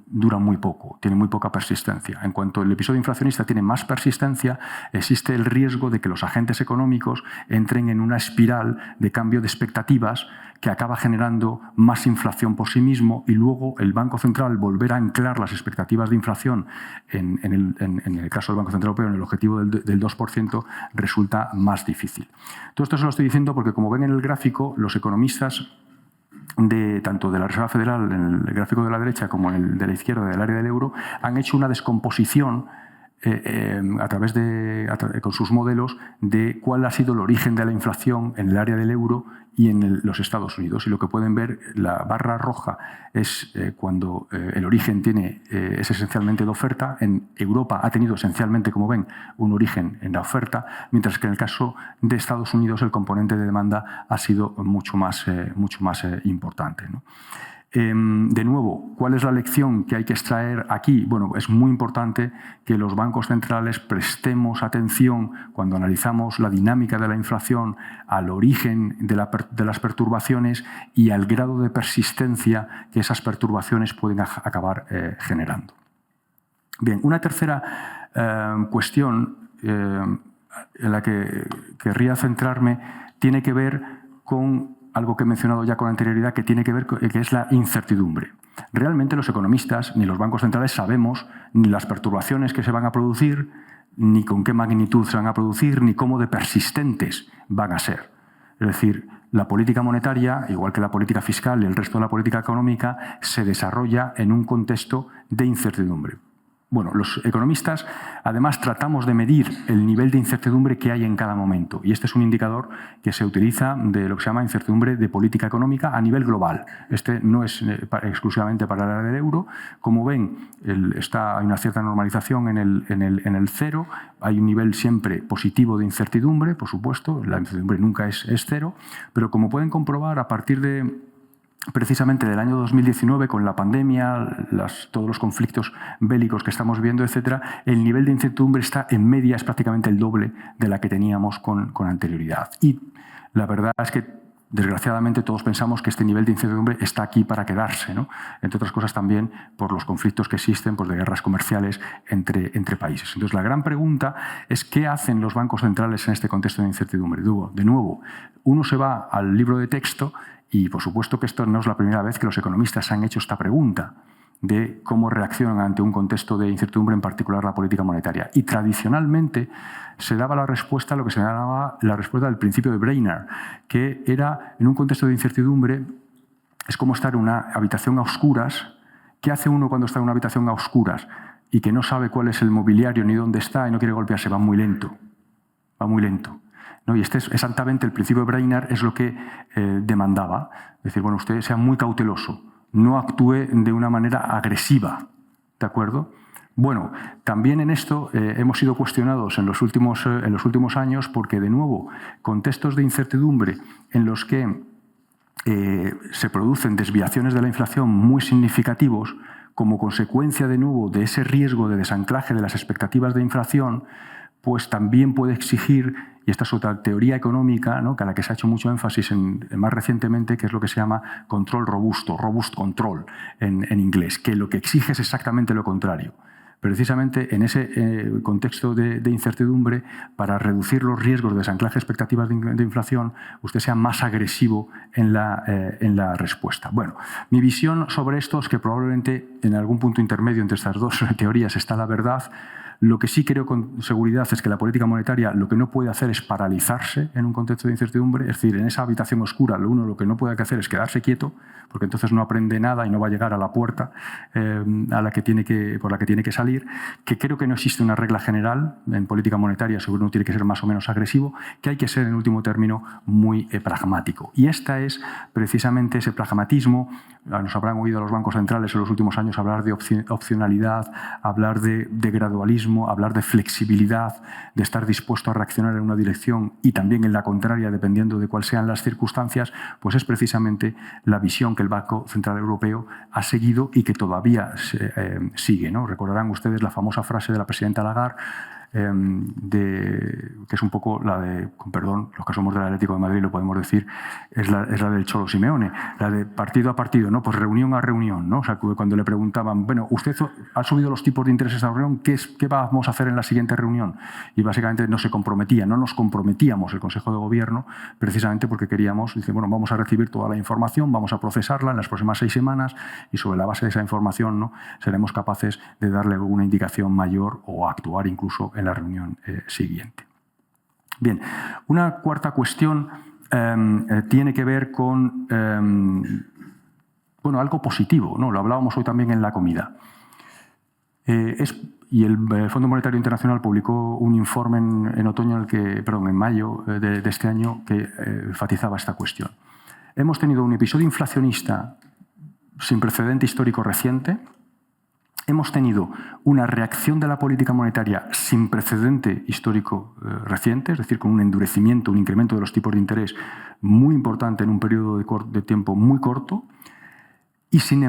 dura muy poco, tiene muy poca persistencia. En cuanto el episodio inflacionista tiene más persistencia, existe el riesgo de que los agentes económicos entren en una espiral de cambio de expectativas que acaba generando más inflación por sí mismo y luego el Banco Central volver a anclar las expectativas de inflación en el caso del Banco Central Europeo, en el objetivo del 2%, resulta más difícil. Todo esto se lo estoy diciendo porque, como ven en el gráfico, los economistas tanto de la Reserva Federal, en el gráfico de la derecha, como en el de la izquierda, del área del euro, han hecho una descomposición con sus modelos de cuál ha sido el origen de la inflación en el área del euro y en los Estados Unidos. Y lo que pueden ver, la barra roja es cuando el origen es esencialmente de oferta. En Europa ha tenido esencialmente, como ven, un origen en la oferta, mientras que en el caso de Estados Unidos el componente de demanda ha sido mucho más importante, ¿no? De nuevo, ¿cuál es la lección que hay que extraer aquí? Bueno, es muy importante que los bancos centrales prestemos atención cuando analizamos la dinámica de la inflación al origen de las perturbaciones y al grado de persistencia que esas perturbaciones pueden acabar generando. Bien, una tercera cuestión en la que querría centrarme tiene que ver con algo que he mencionado ya con anterioridad, que tiene que ver que es la incertidumbre. Realmente los economistas ni los bancos centrales sabemos ni las perturbaciones que se van a producir, ni con qué magnitud se van a producir, ni cómo de persistentes van a ser. Es decir, la política monetaria, igual que la política fiscal y el resto de la política económica, se desarrolla en un contexto de incertidumbre. Bueno, los economistas además tratamos de medir el nivel de incertidumbre que hay en cada momento y este es un indicador que se utiliza de lo que se llama incertidumbre de política económica a nivel global. Este no es exclusivamente para el área del euro. Como ven, hay una cierta normalización en el cero, hay un nivel siempre positivo de incertidumbre, por supuesto, la incertidumbre nunca es cero, pero como pueden comprobar a partir de precisamente del año 2019, con la pandemia, todos los conflictos bélicos que estamos viendo, etcétera, el nivel de incertidumbre está en media, es prácticamente el doble de la que teníamos con anterioridad. Y la verdad es que, desgraciadamente, todos pensamos que este nivel de incertidumbre está aquí para quedarse, ¿no? Entre otras cosas también por los conflictos que existen, pues, de guerras comerciales entre países. Entonces, la gran pregunta es ¿qué hacen los bancos centrales en este contexto de incertidumbre? De nuevo, uno se va al libro de texto y, por supuesto, que esto no es la primera vez que los economistas han hecho esta pregunta de cómo reaccionan ante un contexto de incertidumbre, en particular la política monetaria. Y tradicionalmente se daba la respuesta a lo que se llamaba la respuesta del principio de Brainerd, que era, en un contexto de incertidumbre, es como estar en una habitación a oscuras. ¿Qué hace uno cuando está en una habitación a oscuras y que no sabe cuál es el mobiliario ni dónde está y no quiere golpearse? Va muy lento. Va muy lento. ¿No? Y este es exactamente el principio de Brainerd, es lo que demandaba. Es decir, bueno, usted sea muy cauteloso, no actúe de una manera agresiva, ¿de acuerdo? Bueno, también en esto hemos sido cuestionados en los últimos años porque, de nuevo, contextos de incertidumbre en los que se producen desviaciones de la inflación muy significativos como consecuencia, de nuevo, de ese riesgo de desanclaje de las expectativas de inflación, pues también puede exigir, y esta es otra teoría económica, ¿no?, a la que se ha hecho mucho énfasis más recientemente, que es lo que se llama control robusto, robust control en inglés, que lo que exige es exactamente lo contrario. Precisamente en ese contexto de incertidumbre, para reducir los riesgos de desanclaje de expectativas de inflación, usted sea más agresivo en la respuesta. Bueno, mi visión sobre esto es que probablemente en algún punto intermedio entre estas dos teorías está la verdad. Lo que sí creo con seguridad es que la política monetaria lo que no puede hacer es paralizarse en un contexto de incertidumbre. Es decir, en esa habitación oscura lo que no puede hacer es quedarse quieto, porque entonces no aprende nada y no va a llegar a la puerta por la que tiene que salir. Que creo que no existe una regla general en política monetaria sobre uno tiene que ser más o menos agresivo, que hay que ser, en último término, muy pragmático. Y esta es precisamente ese pragmatismo. Nos habrán oído a los bancos centrales en los últimos años hablar de opcionalidad, hablar de gradualismo, hablar de flexibilidad, de estar dispuesto a reaccionar en una dirección y también en la contraria, dependiendo de cuáles sean las circunstancias. Pues es precisamente la visión que el Banco Central Europeo ha seguido y que todavía sigue, ¿no? Recordarán ustedes la famosa frase de la presidenta Lagarde, que es un poco la de, con perdón, los que somos del Atlético de Madrid lo podemos decir, es la del Cholo Simeone, la de partido a partido, ¿no? Pues reunión a reunión, ¿no? O sea, cuando le preguntaban, bueno, usted ha subido los tipos de interés en esta reunión, ¿qué vamos a hacer en la siguiente reunión? Y básicamente no nos comprometíamos el Consejo de Gobierno, precisamente porque queríamos, dice, bueno, vamos a recibir toda la información, vamos a procesarla en las próximas 6 semanas y sobre la base de esa información, ¿no?, seremos capaces de darle alguna indicación mayor o actuar incluso en la reunión siguiente. Bien, una cuarta cuestión tiene que ver con algo positivo, ¿no? Lo hablábamos hoy también en la comida. Y el Fondo Monetario Internacional publicó un informe en mayo de este año que enfatizaba esta cuestión. Hemos tenido un episodio inflacionista sin precedente histórico reciente. Hemos tenido una reacción de la política monetaria sin precedente histórico reciente, es decir, con un endurecimiento, un incremento de los tipos de interés muy importante en un periodo de tiempo muy corto. y sin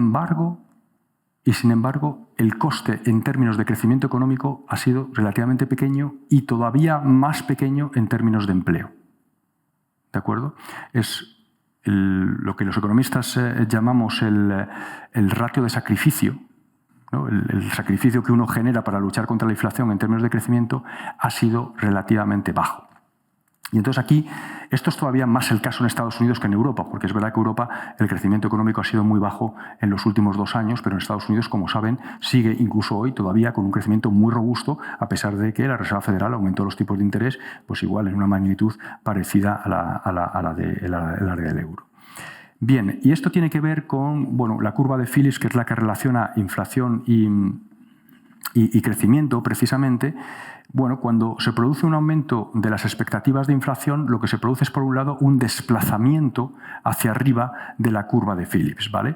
embargo, el coste en términos de crecimiento económico ha sido relativamente pequeño y todavía más pequeño en términos de empleo. ¿De acuerdo? Es lo que los economistas llamamos el ratio de sacrificio, ¿no? El sacrificio que uno genera para luchar contra la inflación en términos de crecimiento ha sido relativamente bajo. Y entonces aquí, esto es todavía más el caso en Estados Unidos que en Europa, porque es verdad que en Europa el crecimiento económico ha sido muy bajo en los últimos 2 años, pero en Estados Unidos, como saben, sigue incluso hoy todavía con un crecimiento muy robusto, a pesar de que la Reserva Federal aumentó los tipos de interés, pues igual en una magnitud parecida a la del euro. Bien, y esto tiene que ver con la curva de Phillips, que es la que relaciona inflación y crecimiento precisamente. Bueno, cuando se produce un aumento de las expectativas de inflación, lo que se produce es, por un lado, un desplazamiento hacia arriba de la curva de Phillips, ¿vale?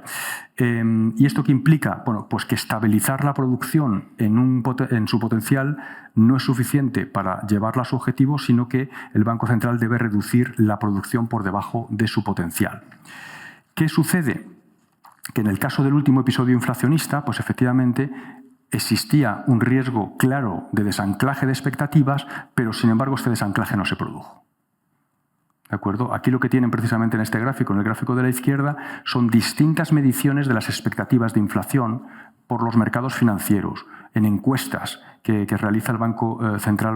¿Y esto qué implica? Bueno, pues que estabilizar la producción en su potencial no es suficiente para llevarla a su objetivo, sino que el Banco Central debe reducir la producción por debajo de su potencial. ¿Qué sucede? Que en el caso del último episodio inflacionista, pues efectivamente existía un riesgo claro de desanclaje de expectativas, pero sin embargo este desanclaje no se produjo. ¿De acuerdo? Aquí lo que tienen precisamente en este gráfico, en el gráfico de la izquierda, son distintas mediciones de las expectativas de inflación por los mercados financieros, en encuestas que realiza el Banco Central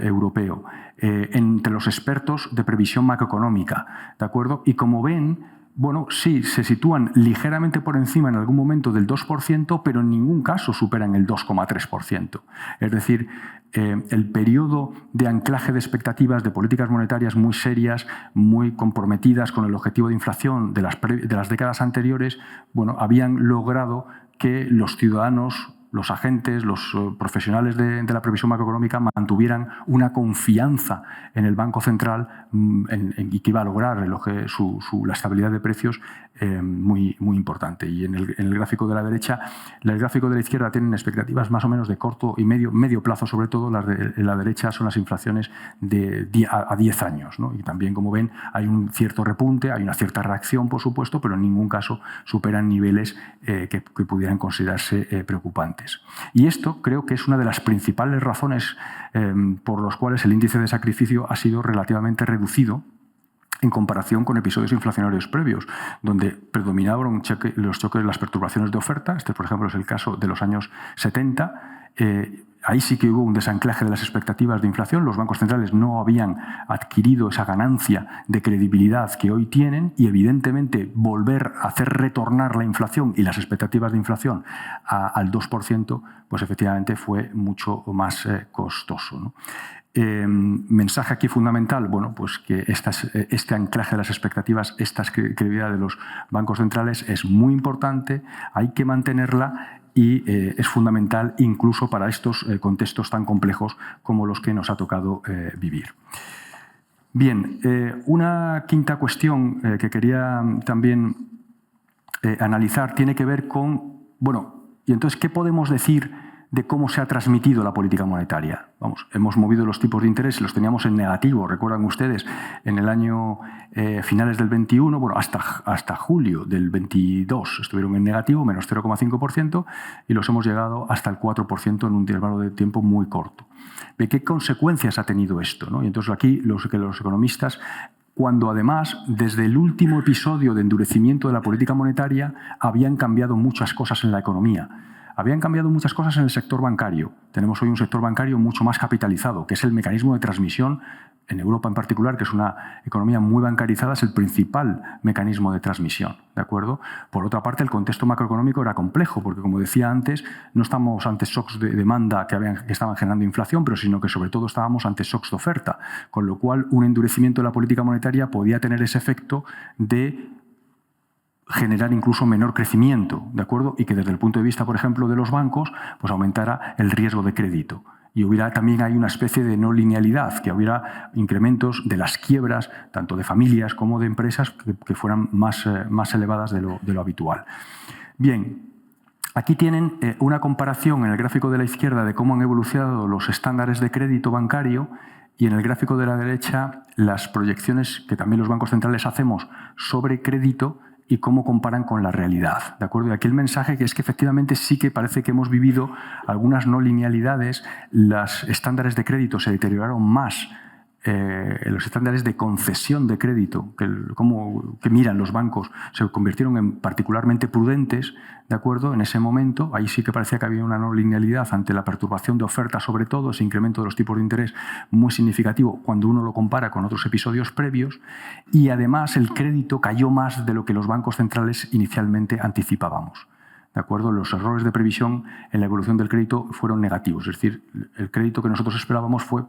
Europeo, entre los expertos de previsión macroeconómica. ¿De acuerdo? Y como ven, bueno, sí, se sitúan ligeramente por encima en algún momento del 2%, pero en ningún caso superan el 2,3%. Es decir, el periodo de anclaje de expectativas de políticas monetarias muy serias, muy comprometidas con el objetivo de inflación de las décadas anteriores, bueno, habían logrado que los ciudadanos, los agentes, los profesionales de la previsión macroeconómica mantuvieran una confianza en el Banco Central y que iba a lograr la estabilidad de precios muy importante. Y en el gráfico de la derecha, el gráfico de la izquierda tienen expectativas más o menos de corto y medio plazo, sobre todo las de la derecha son las inflaciones a 10 años, ¿no? Y también, como ven, hay un cierto repunte, hay una cierta reacción, por supuesto, pero en ningún caso superan niveles que pudieran considerarse preocupantes. Y esto creo que es una de las principales razones por las cuales el índice de sacrificio ha sido relativamente reducido en comparación con episodios inflacionarios previos, donde predominaron los choques, las perturbaciones de oferta. Este, por ejemplo, es el caso de los años 70. Ahí sí que hubo un desanclaje de las expectativas de inflación. Los bancos centrales no habían adquirido esa ganancia de credibilidad que hoy tienen y, evidentemente, volver a hacer retornar la inflación y las expectativas de inflación al 2%, pues efectivamente fue mucho más costoso, ¿no? Mensaje aquí fundamental, bueno, pues que este anclaje de las expectativas, esta credibilidad de los bancos centrales es muy importante, hay que mantenerla y es fundamental incluso para estos contextos tan complejos como los que nos ha tocado vivir. Bien, una quinta cuestión que quería también analizar tiene que ver con, bueno, y entonces, ¿qué podemos decir de cómo se ha transmitido la política monetaria? Vamos, hemos movido los tipos de interés, los teníamos en negativo, recuerdan ustedes, en el año finales del 21, bueno, hasta julio del 22 estuvieron en negativo, menos 0,5%, y los hemos llegado hasta el 4% en un intervalo de tiempo muy corto. ¿De qué consecuencias ha tenido esto, ¿no? Y entonces aquí los economistas, cuando además desde el último episodio de endurecimiento de la política monetaria habían cambiado muchas cosas en la economía. Habían cambiado muchas cosas en el sector bancario. Tenemos hoy un sector bancario mucho más capitalizado, que es el mecanismo de transmisión, en Europa en particular, que es una economía muy bancarizada, es el principal mecanismo de transmisión, ¿de acuerdo? Por otra parte, el contexto macroeconómico era complejo, porque, como decía antes, no estamos ante shocks de demanda que estaban generando inflación, pero sino que sobre todo estábamos ante shocks de oferta, con lo cual un endurecimiento de la política monetaria podía tener ese efecto de generar incluso menor crecimiento, ¿de acuerdo? Y que desde el punto de vista, por ejemplo, de los bancos, pues aumentara el riesgo de crédito. Y también hay una especie de no linealidad, que hubiera incrementos de las quiebras, tanto de familias como de empresas, que fueran más elevadas de lo habitual. Bien, aquí tienen una comparación en el gráfico de la izquierda de cómo han evolucionado los estándares de crédito bancario, y en el gráfico de la derecha las proyecciones que también los bancos centrales hacemos sobre crédito y cómo comparan con la realidad, ¿de acuerdo? Y aquí el mensaje que es que efectivamente sí que parece que hemos vivido algunas no linealidades, los estándares de crédito se deterioraron más, los estándares de concesión de crédito que miran los bancos se convirtieron en particularmente prudentes, ¿de acuerdo? En ese momento, ahí sí que parecía que había una no linealidad ante la perturbación de oferta, sobre todo ese incremento de los tipos de interés muy significativo cuando uno lo compara con otros episodios previos, y además el crédito cayó más de lo que los bancos centrales inicialmente anticipábamos. ¿De acuerdo? Los errores de previsión en la evolución del crédito fueron negativos, es decir, el crédito que nosotros esperábamos fue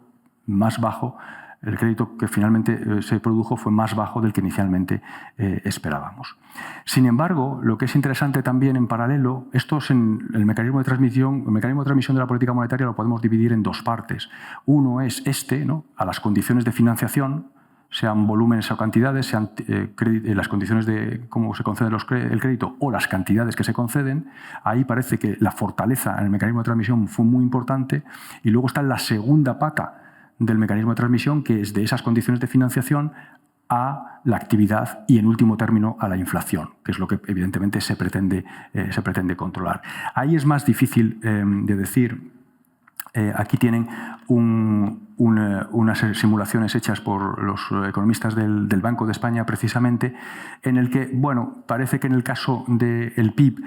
más bajo. El crédito que finalmente se produjo fue más bajo del que inicialmente esperábamos. Sin embargo, lo que es interesante también en paralelo, esto es en el mecanismo de transmisión. El mecanismo de transmisión de la política monetaria lo podemos dividir en dos partes. Uno es ¿no? A las condiciones de financiación, sean volúmenes o cantidades, sean las condiciones de cómo se concede el crédito o las cantidades que se conceden. Ahí parece que la fortaleza en el mecanismo de transmisión fue muy importante. Y luego está la segunda pata del mecanismo de transmisión, que es de esas condiciones de financiación a la actividad y, en último término, a la inflación, que es lo que evidentemente se pretende controlar. Ahí es más difícil de decir. Aquí tienen unas simulaciones hechas por los economistas del Banco de España, precisamente, en el que, bueno, parece que en el caso del PIB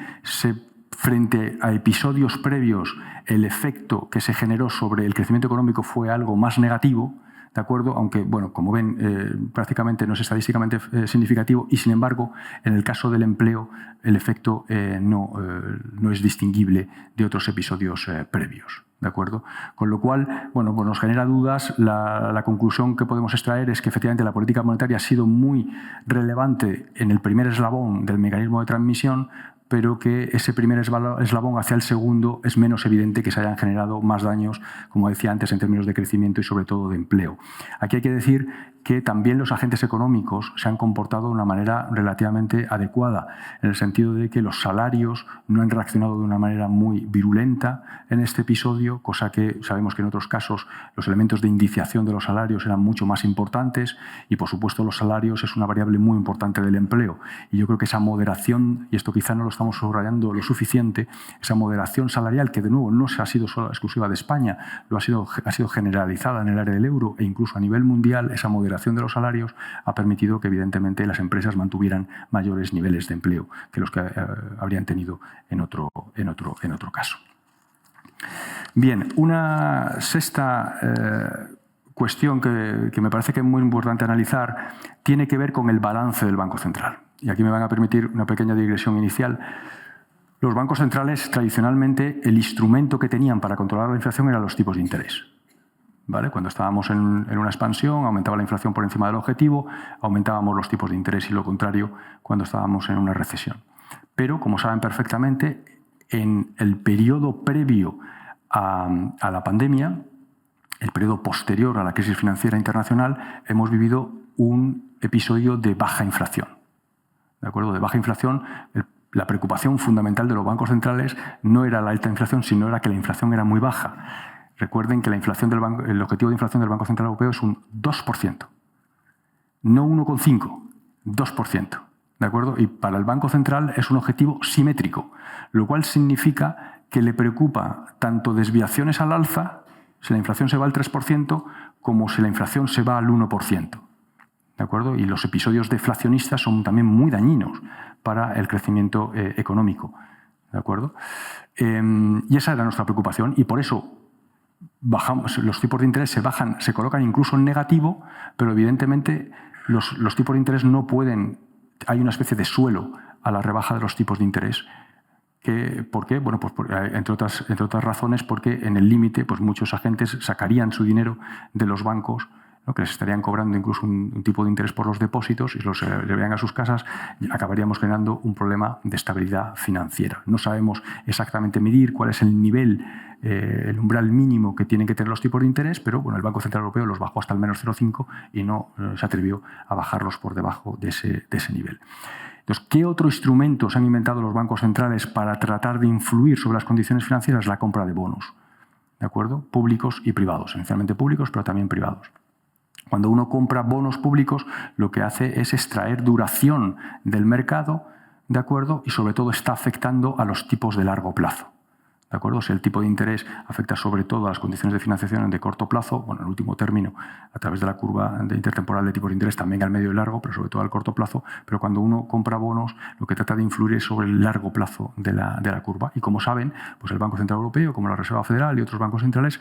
frente a episodios previos, el efecto que se generó sobre el crecimiento económico fue algo más negativo, ¿de acuerdo? Aunque, bueno, como ven, prácticamente no es estadísticamente significativo y, sin embargo, en el caso del empleo, el efecto no es distinguible de otros episodios previos. ¿De acuerdo? Con lo cual, bueno, pues nos genera dudas. La conclusión que podemos extraer es que efectivamente la política monetaria ha sido muy relevante en el primer eslabón del mecanismo de transmisión, pero que ese primer eslabón hacia el segundo es menos evidente que se hayan generado más daños, como decía antes, en términos de crecimiento y sobre todo de empleo. Aquí hay que decir que también los agentes económicos se han comportado de una manera relativamente adecuada, en el sentido de que los salarios no han reaccionado de una manera muy virulenta en este episodio, cosa que sabemos que en otros casos los elementos de indiciación de los salarios eran mucho más importantes y, por supuesto, los salarios es una variable muy importante del empleo. Y yo creo que esa moderación, y esto quizá no lo estamos subrayando lo suficiente, esa moderación salarial, que de nuevo no ha sido solo exclusiva de España, ha sido generalizada en el área del euro e incluso a nivel mundial, esa moderación de los salarios ha permitido que evidentemente las empresas mantuvieran mayores niveles de empleo que los que habrían tenido en otro caso. Bien, una sexta cuestión que me parece que es muy importante analizar tiene que ver con el balance del Banco Central. Y aquí me van a permitir una pequeña digresión inicial. Los bancos centrales, tradicionalmente, el instrumento que tenían para controlar la inflación eran los tipos de interés. ¿Vale? Cuando estábamos en una expansión, aumentaba la inflación por encima del objetivo, aumentábamos los tipos de interés y lo contrario cuando estábamos en una recesión. Pero, como saben perfectamente, en el periodo previo a la pandemia, el periodo posterior a la crisis financiera internacional, hemos vivido un episodio de baja inflación. ¿De acuerdo? De baja inflación, la preocupación fundamental de los bancos centrales no era la alta inflación, sino era que la inflación era muy baja. Recuerden que el objetivo de inflación del Banco Central Europeo es un 2%. No 1,5%, 2%. ¿De acuerdo? Y para el Banco Central es un objetivo simétrico, lo cual significa que le preocupa tanto desviaciones al alza, si la inflación se va al 3%, como si la inflación se va al 1%. ¿De acuerdo? Y los episodios deflacionistas son también muy dañinos para el crecimiento económico. ¿De acuerdo? Y esa era nuestra preocupación y por eso los tipos de interés se colocan incluso en negativo, pero evidentemente los tipos de interés no pueden, hay una especie de suelo a la rebaja de los tipos de interés. ¿Por qué? Bueno, pues entre otras razones, porque en el límite pues muchos agentes sacarían su dinero de los bancos, ¿no? Que les estarían cobrando incluso un tipo de interés por los depósitos y los llevarían a sus casas, y acabaríamos generando un problema de estabilidad financiera. No sabemos exactamente medir cuál es el nivel, el umbral mínimo que tienen que tener los tipos de interés, pero bueno, el Banco Central Europeo los bajó hasta el menos 0,5 y no se atrevió a bajarlos por debajo de ese nivel. Entonces, ¿qué otro instrumento se han inventado los bancos centrales para tratar de influir sobre las condiciones financieras? La compra de bonos, ¿de acuerdo? Públicos y privados, esencialmente públicos, pero también privados. Cuando uno compra bonos públicos, lo que hace es extraer duración del mercado, ¿de acuerdo? Y sobre todo está afectando a los tipos de largo plazo. ¿De acuerdo? Si el tipo de interés afecta sobre todo a las condiciones de financiación de corto plazo, bueno, en último término, a través de la curva de intertemporal de tipos de interés, también al medio y largo, pero sobre todo al corto plazo. Pero cuando uno compra bonos, lo que trata de influir es sobre el largo plazo de la curva. Y como saben, pues el Banco Central Europeo, como la Reserva Federal y otros bancos centrales,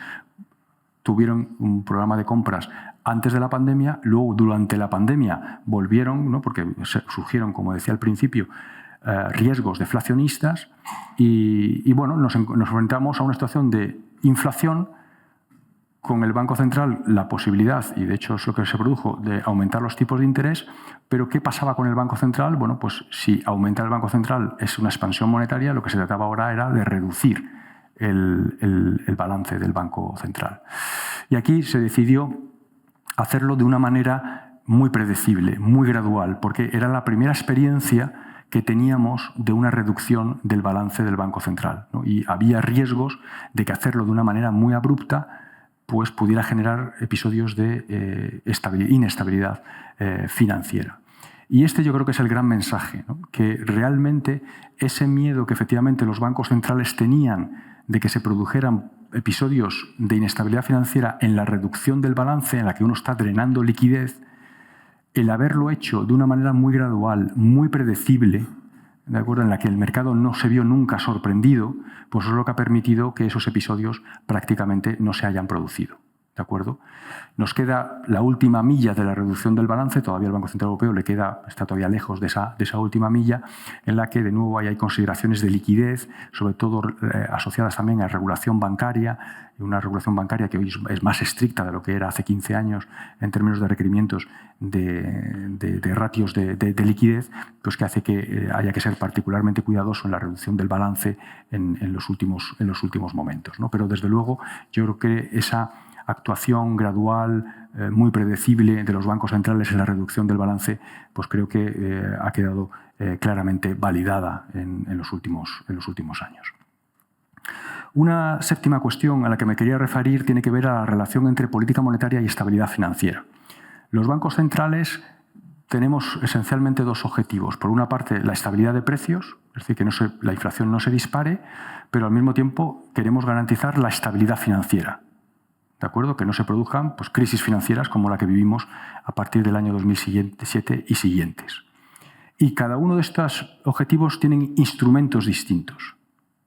tuvieron un programa de compras antes de la pandemia, luego durante la pandemia volvieron, ¿no? Porque surgieron, como decía al principio, riesgos deflacionistas y bueno, nos enfrentamos a una situación de inflación con el Banco Central, la posibilidad, y de hecho es lo que se produjo, de aumentar los tipos de interés. Pero ¿qué pasaba con el Banco Central? Bueno, pues si aumentar el Banco Central es una expansión monetaria, lo que se trataba ahora era de reducir el balance del Banco Central. Y aquí se decidió hacerlo de una manera muy predecible, muy gradual, porque era la primera experiencia que teníamos de una reducción del balance del Banco Central, ¿no? Y había riesgos de que hacerlo de una manera muy abrupta pues pudiera generar episodios de inestabilidad financiera. Y este yo creo que es el gran mensaje, ¿no? Que realmente ese miedo que efectivamente los bancos centrales tenían de que se produjeran episodios de inestabilidad financiera en la reducción del balance, en la que uno está drenando liquidez, el haberlo hecho de una manera muy gradual, muy predecible, ¿de acuerdo?, en la que el mercado no se vio nunca sorprendido, pues es lo que ha permitido que esos episodios prácticamente no se hayan producido. ¿De acuerdo? Nos queda la última milla de la reducción del balance, todavía el Banco Central Europeo está todavía lejos de esa última milla, en la que de nuevo hay consideraciones de liquidez, sobre todo asociadas también a regulación bancaria, una regulación bancaria que hoy es más estricta de lo que era hace 15 años en términos de requerimientos de ratios de liquidez, pues que hace que haya que ser particularmente cuidadoso en la reducción del balance en los últimos momentos, ¿no? Pero desde luego yo creo que esa actuación gradual, muy predecible de los bancos centrales en la reducción del balance, pues creo que ha quedado claramente validada en los últimos años. Una séptima cuestión a la que me quería referir tiene que ver a la relación entre política monetaria y estabilidad financiera. Los bancos centrales tenemos esencialmente dos objetivos. Por una parte, la estabilidad de precios, es decir, que la inflación no se dispare, pero al mismo tiempo queremos garantizar la estabilidad financiera. ¿De acuerdo? Que no se produzcan pues, crisis financieras como la que vivimos a partir del año 2007 y siguientes. Y cada uno de estos objetivos tienen instrumentos distintos.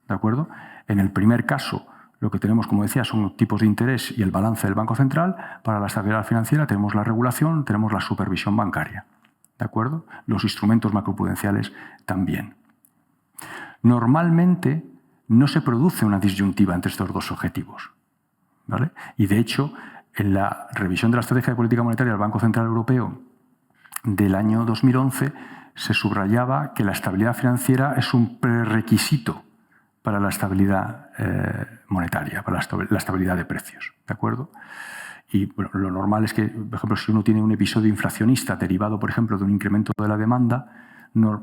¿De acuerdo? En el primer caso, lo que tenemos, como decía, son tipos de interés y el balance del Banco Central. Para la estabilidad financiera tenemos la regulación, tenemos la supervisión bancaria. ¿De acuerdo? Los instrumentos macroprudenciales también. Normalmente no se produce una disyuntiva entre estos dos objetivos, ¿vale? Y de hecho, en la revisión de la estrategia de política monetaria del Banco Central Europeo del año 2011 se subrayaba que la estabilidad financiera es un prerequisito para la estabilidad monetaria, para la estabilidad de precios. ¿De acuerdo? Y bueno, lo normal es que, por ejemplo, si uno tiene un episodio inflacionista derivado, por ejemplo, de un incremento de la demanda,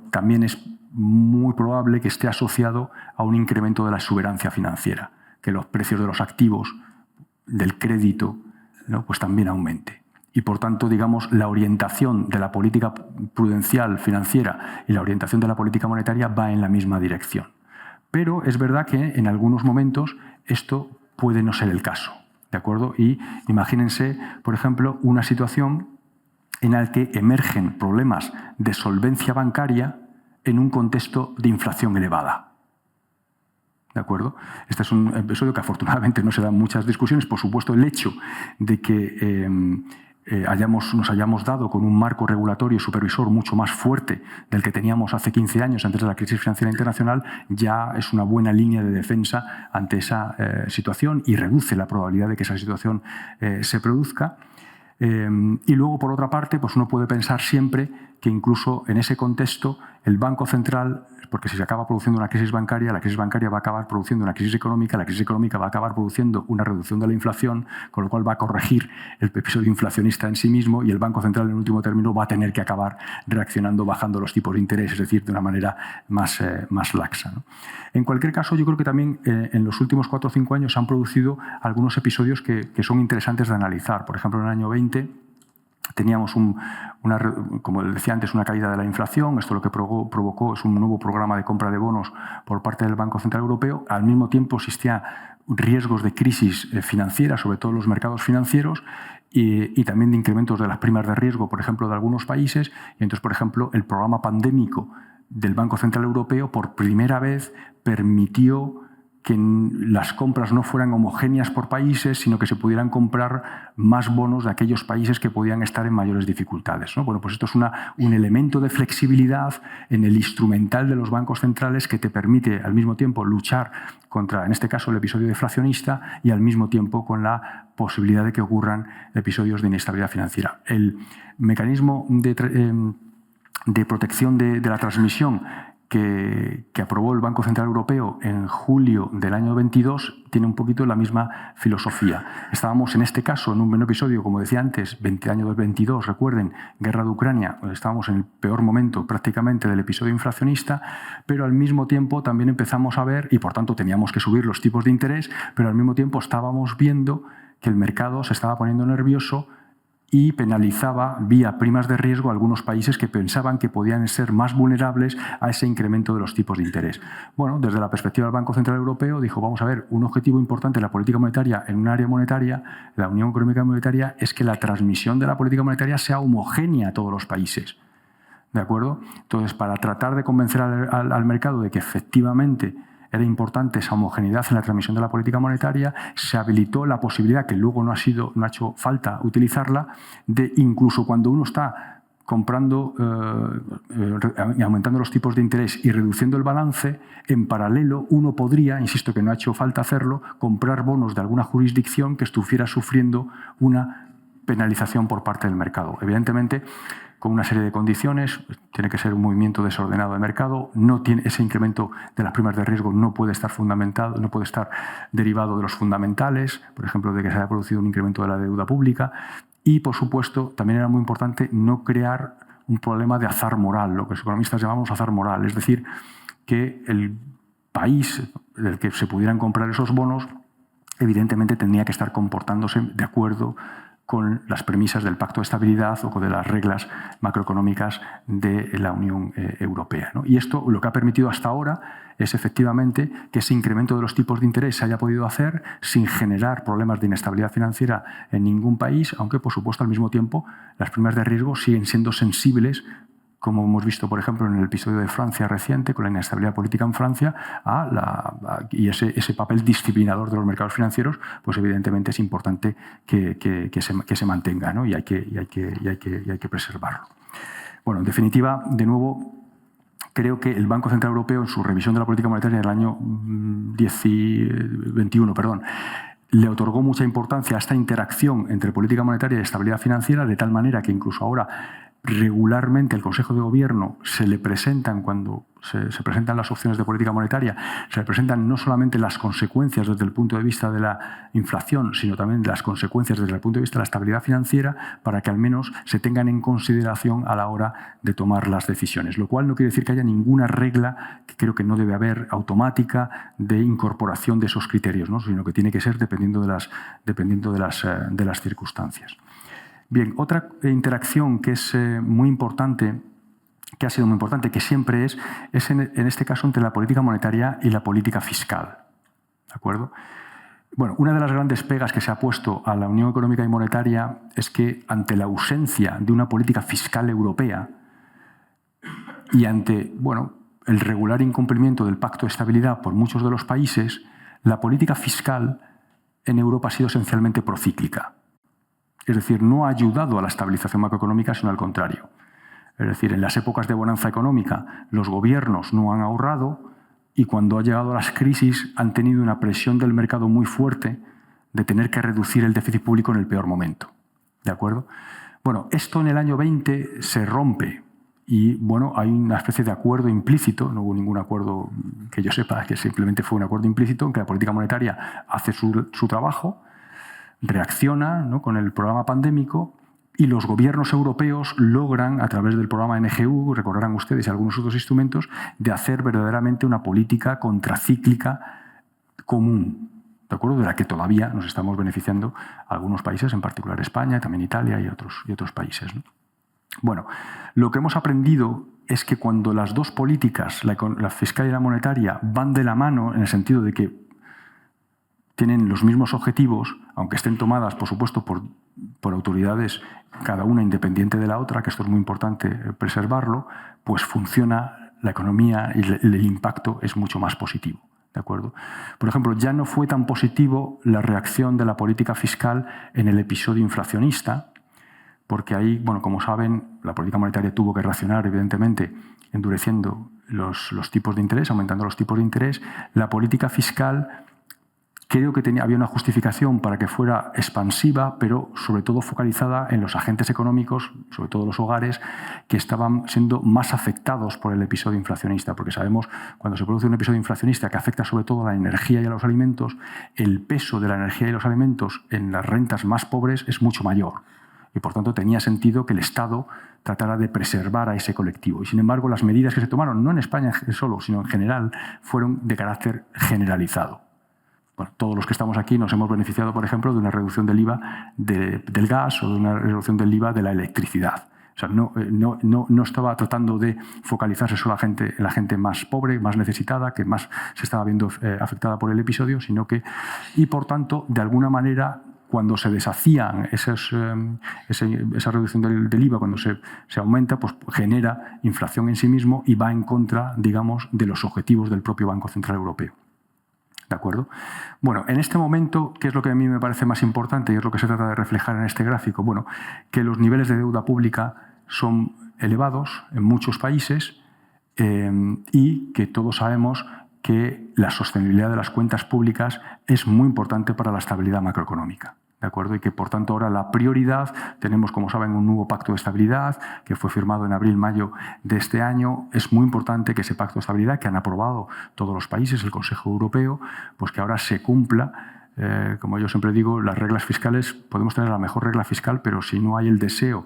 también es muy probable que esté asociado a un incremento de la exuberancia financiera, que los precios de los activos del crédito, ¿no?, pues también aumente. Y por tanto, digamos, la orientación de la política prudencial financiera y la orientación de la política monetaria va en la misma dirección. Pero es verdad que en algunos momentos esto puede no ser el caso, ¿de acuerdo? Y imagínense, por ejemplo, una situación en la que emergen problemas de solvencia bancaria en un contexto de inflación elevada. ¿De acuerdo? Este es un episodio que afortunadamente no se dan muchas discusiones. Por supuesto, el hecho de que nos hayamos dado con un marco regulatorio y supervisor mucho más fuerte del que teníamos hace 15 años antes de la crisis financiera internacional ya es una buena línea de defensa ante esa situación y reduce la probabilidad de que esa situación se produzca. Y luego, por otra parte, pues uno puede pensar siempre que incluso en ese contexto el Banco Central, porque si se acaba produciendo una crisis bancaria, la crisis bancaria va a acabar produciendo una crisis económica, la crisis económica va a acabar produciendo una reducción de la inflación, con lo cual va a corregir el episodio inflacionista en sí mismo y el Banco Central, en último término, va a tener que acabar reaccionando bajando los tipos de interés, es decir, de una manera más laxa, ¿no? En cualquier caso, yo creo que también en los últimos 4 o 5 años se han producido algunos episodios que son interesantes de analizar. Por ejemplo, en el año 20 teníamos como decía antes, una caída de la inflación. Esto lo que provocó es un nuevo programa de compra de bonos por parte del Banco Central Europeo. Al mismo tiempo existían riesgos de crisis financiera, sobre todo en los mercados financieros, y también de incrementos de las primas de riesgo, por ejemplo, de algunos países. Y entonces, por ejemplo, el programa pandémico del Banco Central Europeo por primera vez permitió que las compras no fueran homogéneas por países, sino que se pudieran comprar más bonos de aquellos países que podían estar en mayores dificultades, ¿no? Bueno, pues esto es un elemento de flexibilidad en el instrumental de los bancos centrales que te permite al mismo tiempo luchar contra, en este caso, el episodio deflacionista y al mismo tiempo con la posibilidad de que ocurran episodios de inestabilidad financiera. El mecanismo de protección de la transmisión que aprobó el Banco Central Europeo en julio del año 22 tiene un poquito la misma filosofía. Estábamos en este caso en un episodio, como decía antes, año 22, recuerden, guerra de Ucrania, estábamos en el peor momento prácticamente del episodio inflacionista, pero al mismo tiempo también empezamos a ver, y por tanto teníamos que subir los tipos de interés, pero al mismo tiempo estábamos viendo que el mercado se estaba poniendo nervioso y penalizaba vía primas de riesgo a algunos países que pensaban que podían ser más vulnerables a ese incremento de los tipos de interés. Bueno, desde la perspectiva del Banco Central Europeo dijo, vamos a ver, un objetivo importante de la política monetaria en un área monetaria, la Unión Económica y Monetaria, es que la transmisión de la política monetaria sea homogénea a todos los países. ¿De acuerdo? Entonces, para tratar de convencer al mercado de que efectivamente era importante esa homogeneidad en la transmisión de la política monetaria, se habilitó la posibilidad, que luego no ha hecho falta utilizarla, de incluso cuando uno está comprando y aumentando los tipos de interés y reduciendo el balance, en paralelo uno podría, insisto que no ha hecho falta hacerlo, comprar bonos de alguna jurisdicción que estuviera sufriendo una penalización por parte del mercado. Evidentemente, con una serie de condiciones, tiene que ser un movimiento desordenado de mercado, ese incremento de las primas de riesgo no puede estar fundamentado, no puede estar derivado de los fundamentales, por ejemplo, de que se haya producido un incremento de la deuda pública, y, por supuesto, también era muy importante no crear un problema de azar moral, lo que los economistas llamamos azar moral, es decir, que el país del que se pudieran comprar esos bonos, evidentemente tendría que estar comportándose de acuerdo con las premisas del Pacto de Estabilidad o con de las reglas macroeconómicas de la Unión Europea, ¿no? Y esto lo que ha permitido hasta ahora es efectivamente que ese incremento de los tipos de interés se haya podido hacer sin generar problemas de inestabilidad financiera en ningún país, aunque, por supuesto, al mismo tiempo las primas de riesgo siguen siendo sensibles, como hemos visto, por ejemplo, en el episodio de Francia reciente, con la inestabilidad política en Francia, y ese papel disciplinador de los mercados financieros, pues evidentemente es importante que se mantenga, ¿no? y hay que preservarlo. Bueno, en definitiva, de nuevo, creo que el Banco Central Europeo, en su revisión de la política monetaria del año 21, le otorgó mucha importancia a esta interacción entre política monetaria y estabilidad financiera, de tal manera que incluso ahora regularmente el Consejo de Gobierno se le presentan, cuando se presentan las opciones de política monetaria, se le presentan no solamente las consecuencias desde el punto de vista de la inflación, sino también las consecuencias desde el punto de vista de la estabilidad financiera, para que al menos se tengan en consideración a la hora de tomar las decisiones. Lo cual no quiere decir que haya ninguna regla, que creo que no debe haber, automática, de incorporación de esos criterios, ¿no? Sino que tiene que ser dependiendo de las circunstancias. Bien, otra interacción que es muy importante, que ha sido muy importante, que siempre es en este caso entre la política monetaria y la política fiscal. ¿De acuerdo? Bueno, una de las grandes pegas que se ha puesto a la Unión Económica y Monetaria es que ante la ausencia de una política fiscal europea y ante, bueno, el regular incumplimiento del Pacto de Estabilidad por muchos de los países, la política fiscal en Europa ha sido esencialmente procíclica. Es decir, no ha ayudado a la estabilización macroeconómica, sino al contrario. Es decir, en las épocas de bonanza económica, los gobiernos no han ahorrado y cuando ha llegado a las crisis han tenido una presión del mercado muy fuerte de tener que reducir el déficit público en el peor momento. ¿De acuerdo? Bueno, esto en el año 20 se rompe y, bueno, hay una especie de acuerdo implícito, no hubo ningún acuerdo que yo sepa, que simplemente fue un acuerdo implícito en que la política monetaria hace su trabajo, reacciona, ¿no?, con el programa pandémico, y los gobiernos europeos logran, a través del programa NGU, recordarán ustedes, y algunos otros instrumentos, de hacer verdaderamente una política contracíclica común. ¿de acuerdo? De la que todavía nos estamos beneficiando algunos países, en particular España, también Italia y otros países, ¿no? Bueno, lo que hemos aprendido es que cuando las dos políticas, la fiscal y la monetaria, van de la mano en el sentido de que tienen los mismos objetivos, aunque estén tomadas, por supuesto, por autoridades, cada una independiente de la otra, que esto es muy importante preservarlo, pues funciona la economía y el impacto es mucho más positivo. ¿De acuerdo? Por ejemplo, ya no fue tan positivo la reacción de la política fiscal en el episodio inflacionista, porque ahí, bueno, como saben, la política monetaria tuvo que reaccionar, evidentemente, endureciendo los tipos de interés, aumentando los tipos de interés. La política fiscal creo que había una justificación para que fuera expansiva, pero sobre todo focalizada en los agentes económicos, sobre todo los hogares, que estaban siendo más afectados por el episodio inflacionista, porque sabemos cuando se produce un episodio inflacionista que afecta sobre todo a la energía y a los alimentos, el peso de la energía y los alimentos en las rentas más pobres es mucho mayor. Y por tanto tenía sentido que el Estado tratara de preservar a ese colectivo. Y sin embargo, las medidas que se tomaron, no en España solo, sino en general, fueron de carácter generalizado. Bueno, todos los que estamos aquí nos hemos beneficiado, por ejemplo, de una reducción del IVA del gas o de una reducción del IVA de la electricidad. O sea, no estaba tratando de focalizarse solo en la gente más pobre, más necesitada, que más se estaba viendo afectada por el episodio, sino que, y por tanto, de alguna manera, cuando se deshacían esa reducción del IVA, cuando se aumenta, pues genera inflación en sí mismo y va en contra, digamos, de los objetivos del propio Banco Central Europeo. ¿De acuerdo? Bueno, en este momento, ¿qué es lo que a mí me parece más importante y es lo que se trata de reflejar en este gráfico? Bueno, que los niveles de deuda pública son elevados en muchos países y que todos sabemos que la sostenibilidad de las cuentas públicas es muy importante para la estabilidad macroeconómica. ¿De acuerdo? Y que, por tanto, ahora la prioridad, tenemos, como saben, un nuevo pacto de estabilidad que fue firmado en abril-mayo de este año. Es muy importante que ese pacto de estabilidad, que han aprobado todos los países, el Consejo Europeo, pues que ahora se cumpla. Como yo siempre digo, las reglas fiscales, podemos tener la mejor regla fiscal, pero si no hay el deseo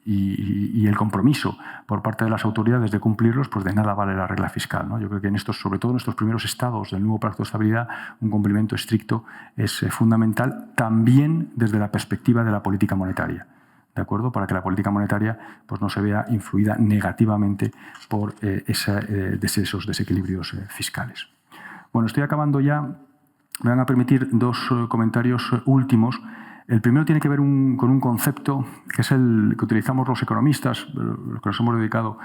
y el compromiso por parte de las autoridades de cumplirlos, pues de nada vale la regla fiscal, ¿no? Yo creo que en estos, sobre todo en estos primeros estados del nuevo Pacto de Estabilidad, un cumplimiento estricto es fundamental, también desde la perspectiva de la política monetaria. ¿De acuerdo? Para que la política monetaria pues, no se vea influida negativamente por esos desequilibrios fiscales. Bueno, estoy acabando ya. Me van a permitir dos comentarios últimos. El primero tiene que ver con un concepto que es el que utilizamos los economistas, los que nos hemos dedicado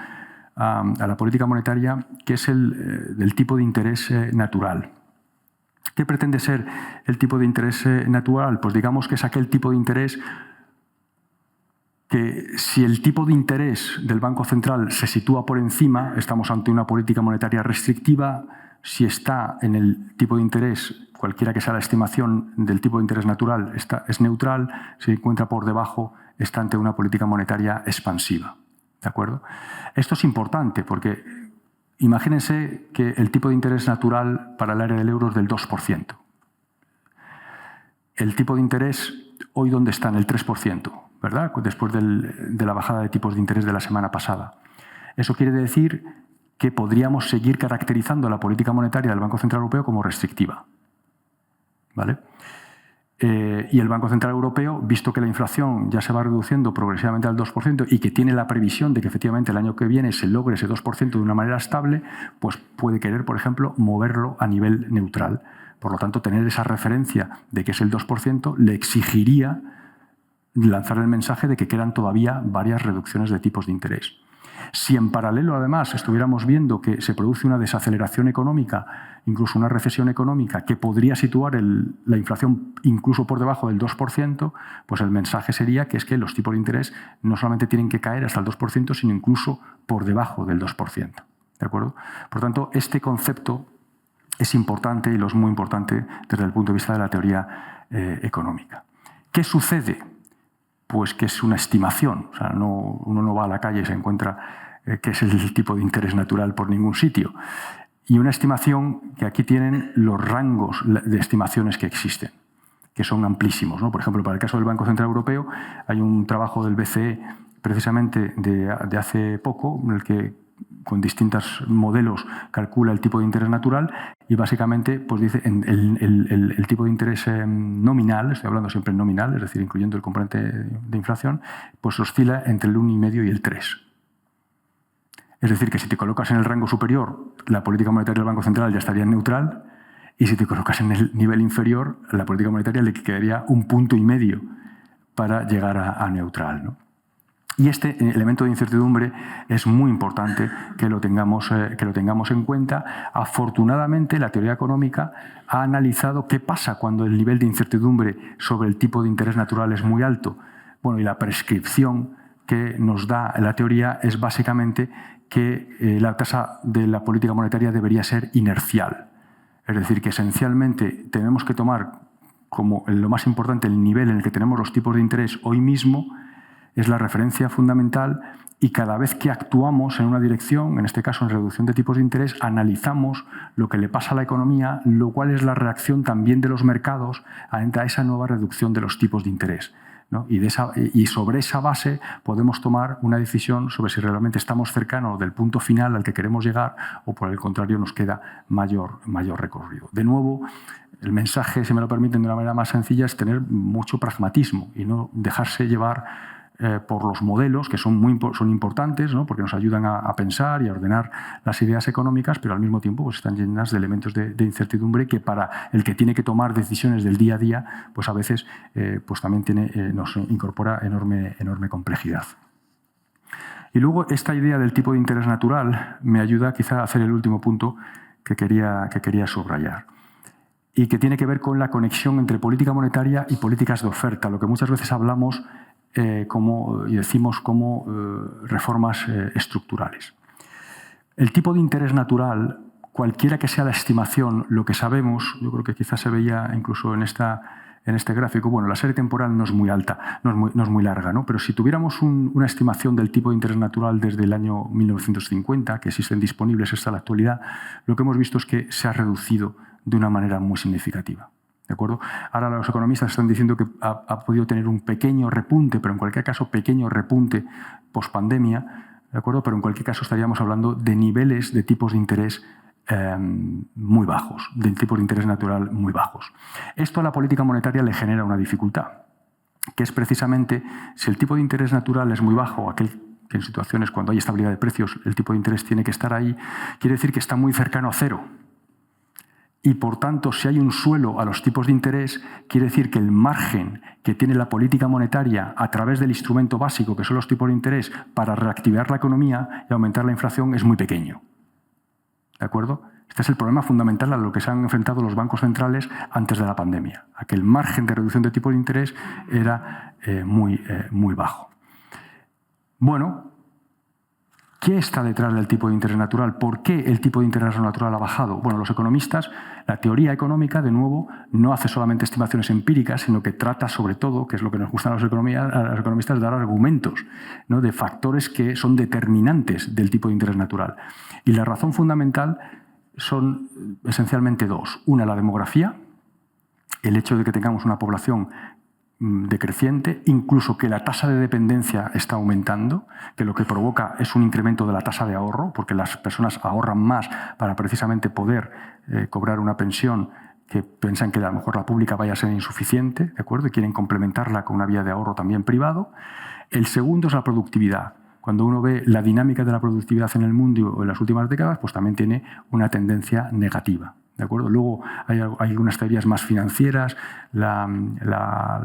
a la política monetaria, que es el del tipo de interés natural. ¿Qué pretende ser el tipo de interés natural? Pues digamos que es aquel tipo de interés que si el tipo de interés del Banco Central se sitúa por encima, estamos ante una política monetaria restrictiva. Si está en el tipo de interés, cualquiera que sea la estimación del tipo de interés natural, es neutral. Si se encuentra por debajo, está ante una política monetaria expansiva. ¿De acuerdo? Esto es importante porque imagínense que el tipo de interés natural para el área del euro es del 2%. El tipo de interés hoy, ¿dónde está? En el 3%, ¿verdad? Después de la bajada de tipos de interés de la semana pasada. Eso quiere decir que podríamos seguir caracterizando la política monetaria del Banco Central Europeo como restrictiva. ¿Vale? Y el Banco Central Europeo, visto que la inflación ya se va reduciendo progresivamente al 2% y que tiene la previsión de que efectivamente el año que viene se logre ese 2% de una manera estable, pues puede querer, por ejemplo, moverlo a nivel neutral. Por lo tanto, tener esa referencia de que es el 2% le exigiría lanzar el mensaje de que quedan todavía varias reducciones de tipos de interés. Si en paralelo, además, estuviéramos viendo que se produce una desaceleración económica, incluso una recesión económica, que podría situar la inflación incluso por debajo del 2%, pues el mensaje sería que es que los tipos de interés no solamente tienen que caer hasta el 2%, sino incluso por debajo del 2%. ¿De acuerdo? Por tanto, este concepto es importante y lo es muy importante desde el punto de vista de la teoría económica. ¿Qué sucede? Pues que es una estimación. O sea, uno no va a la calle y se encuentra que es el tipo de interés natural por ningún sitio. Y una estimación que aquí tienen los rangos de estimaciones que existen, que son amplísimos, ¿no? Por ejemplo, para el caso del Banco Central Europeo hay un trabajo del BCE precisamente de hace poco en el que con distintos modelos calcula el tipo de interés natural y básicamente pues dice el tipo de interés nominal, estoy hablando siempre en nominal, es decir, incluyendo el componente de inflación, pues oscila entre el 1,5 y el 3. Es decir, que si te colocas en el rango superior, la política monetaria del Banco Central ya estaría en neutral, y si te colocas en el nivel inferior, la política monetaria le quedaría 1,5 puntos para llegar a neutral, ¿no? Y este elemento de incertidumbre es muy importante que lo tengamos en cuenta. Afortunadamente, la teoría económica ha analizado qué pasa cuando el nivel de incertidumbre sobre el tipo de interés natural es muy alto. Bueno, y la prescripción que nos da la teoría es básicamente que la tasa de la política monetaria debería ser inercial. Es decir, que esencialmente tenemos que tomar como lo más importante el nivel en el que tenemos los tipos de interés hoy mismo, es la referencia fundamental, y cada vez que actuamos en una dirección, en este caso en reducción de tipos de interés, analizamos lo que le pasa a la economía, lo cual es la reacción también de los mercados a esa nueva reducción de los tipos de interés, ¿no? Y sobre esa base podemos tomar una decisión sobre si realmente estamos cercanos del punto final al que queremos llegar o por el contrario nos queda mayor recorrido. De nuevo, el mensaje, si me lo permiten de una manera más sencilla, es tener mucho pragmatismo y no dejarse llevar por los modelos, que son importantes, ¿no? Porque nos ayudan a pensar y a ordenar las ideas económicas, pero al mismo tiempo pues, están llenas de elementos de incertidumbre que para el que tiene que tomar decisiones del día a día, pues a veces pues también nos incorpora enorme complejidad. Y luego esta idea del tipo de interés natural me ayuda quizá a hacer el último punto que quería subrayar, y que tiene que ver con la conexión entre política monetaria y políticas de oferta, lo que muchas veces hablamos y decimos como reformas estructurales. El tipo de interés natural, cualquiera que sea la estimación, lo que sabemos, yo creo que quizás se veía incluso en este gráfico, bueno, la serie temporal no es muy alta, no es muy larga, ¿no? Pero si tuviéramos una estimación del tipo de interés natural desde el año 1950, que existen disponibles hasta la actualidad, lo que hemos visto es que se ha reducido de una manera muy significativa. ¿De acuerdo? Ahora los economistas están diciendo que ha podido tener un pequeño repunte, pero en cualquier caso pequeño repunte post-pandemia, ¿de acuerdo? Pero en cualquier caso estaríamos hablando de niveles de tipos de interés muy bajos, de tipos de interés natural muy bajos. Esto a la política monetaria le genera una dificultad, que es precisamente si el tipo de interés natural es muy bajo, aquel que en situaciones cuando hay estabilidad de precios el tipo de interés tiene que estar ahí, quiere decir que está muy cercano a cero. Y, por tanto, si hay un suelo a los tipos de interés, quiere decir que el margen que tiene la política monetaria a través del instrumento básico, que son los tipos de interés, para reactivar la economía y aumentar la inflación es muy pequeño. ¿De acuerdo? Este es el problema fundamental a lo que se han enfrentado los bancos centrales antes de la pandemia, a que el margen de reducción de tipos de interés era muy bajo. Bueno, ¿qué está detrás del tipo de interés natural? ¿Por qué el tipo de interés natural ha bajado? Bueno, los economistas, la teoría económica, de nuevo, no hace solamente estimaciones empíricas, sino que trata sobre todo, que es lo que nos gusta a los economistas, dar argumentos, ¿no? De factores que son determinantes del tipo de interés natural. Y la razón fundamental son esencialmente dos. Una, la demografía, el hecho de que tengamos una población decreciente, incluso que la tasa de dependencia está aumentando, que lo que provoca es un incremento de la tasa de ahorro, porque las personas ahorran más para precisamente poder cobrar una pensión que piensan que a lo mejor la pública vaya a ser insuficiente, ¿de acuerdo? Y quieren complementarla con una vía de ahorro también privado. El segundo es la productividad. Cuando uno ve la dinámica de la productividad en el mundo en las últimas décadas, pues también tiene una tendencia negativa. ¿De acuerdo? Luego hay algunas teorías más financieras, la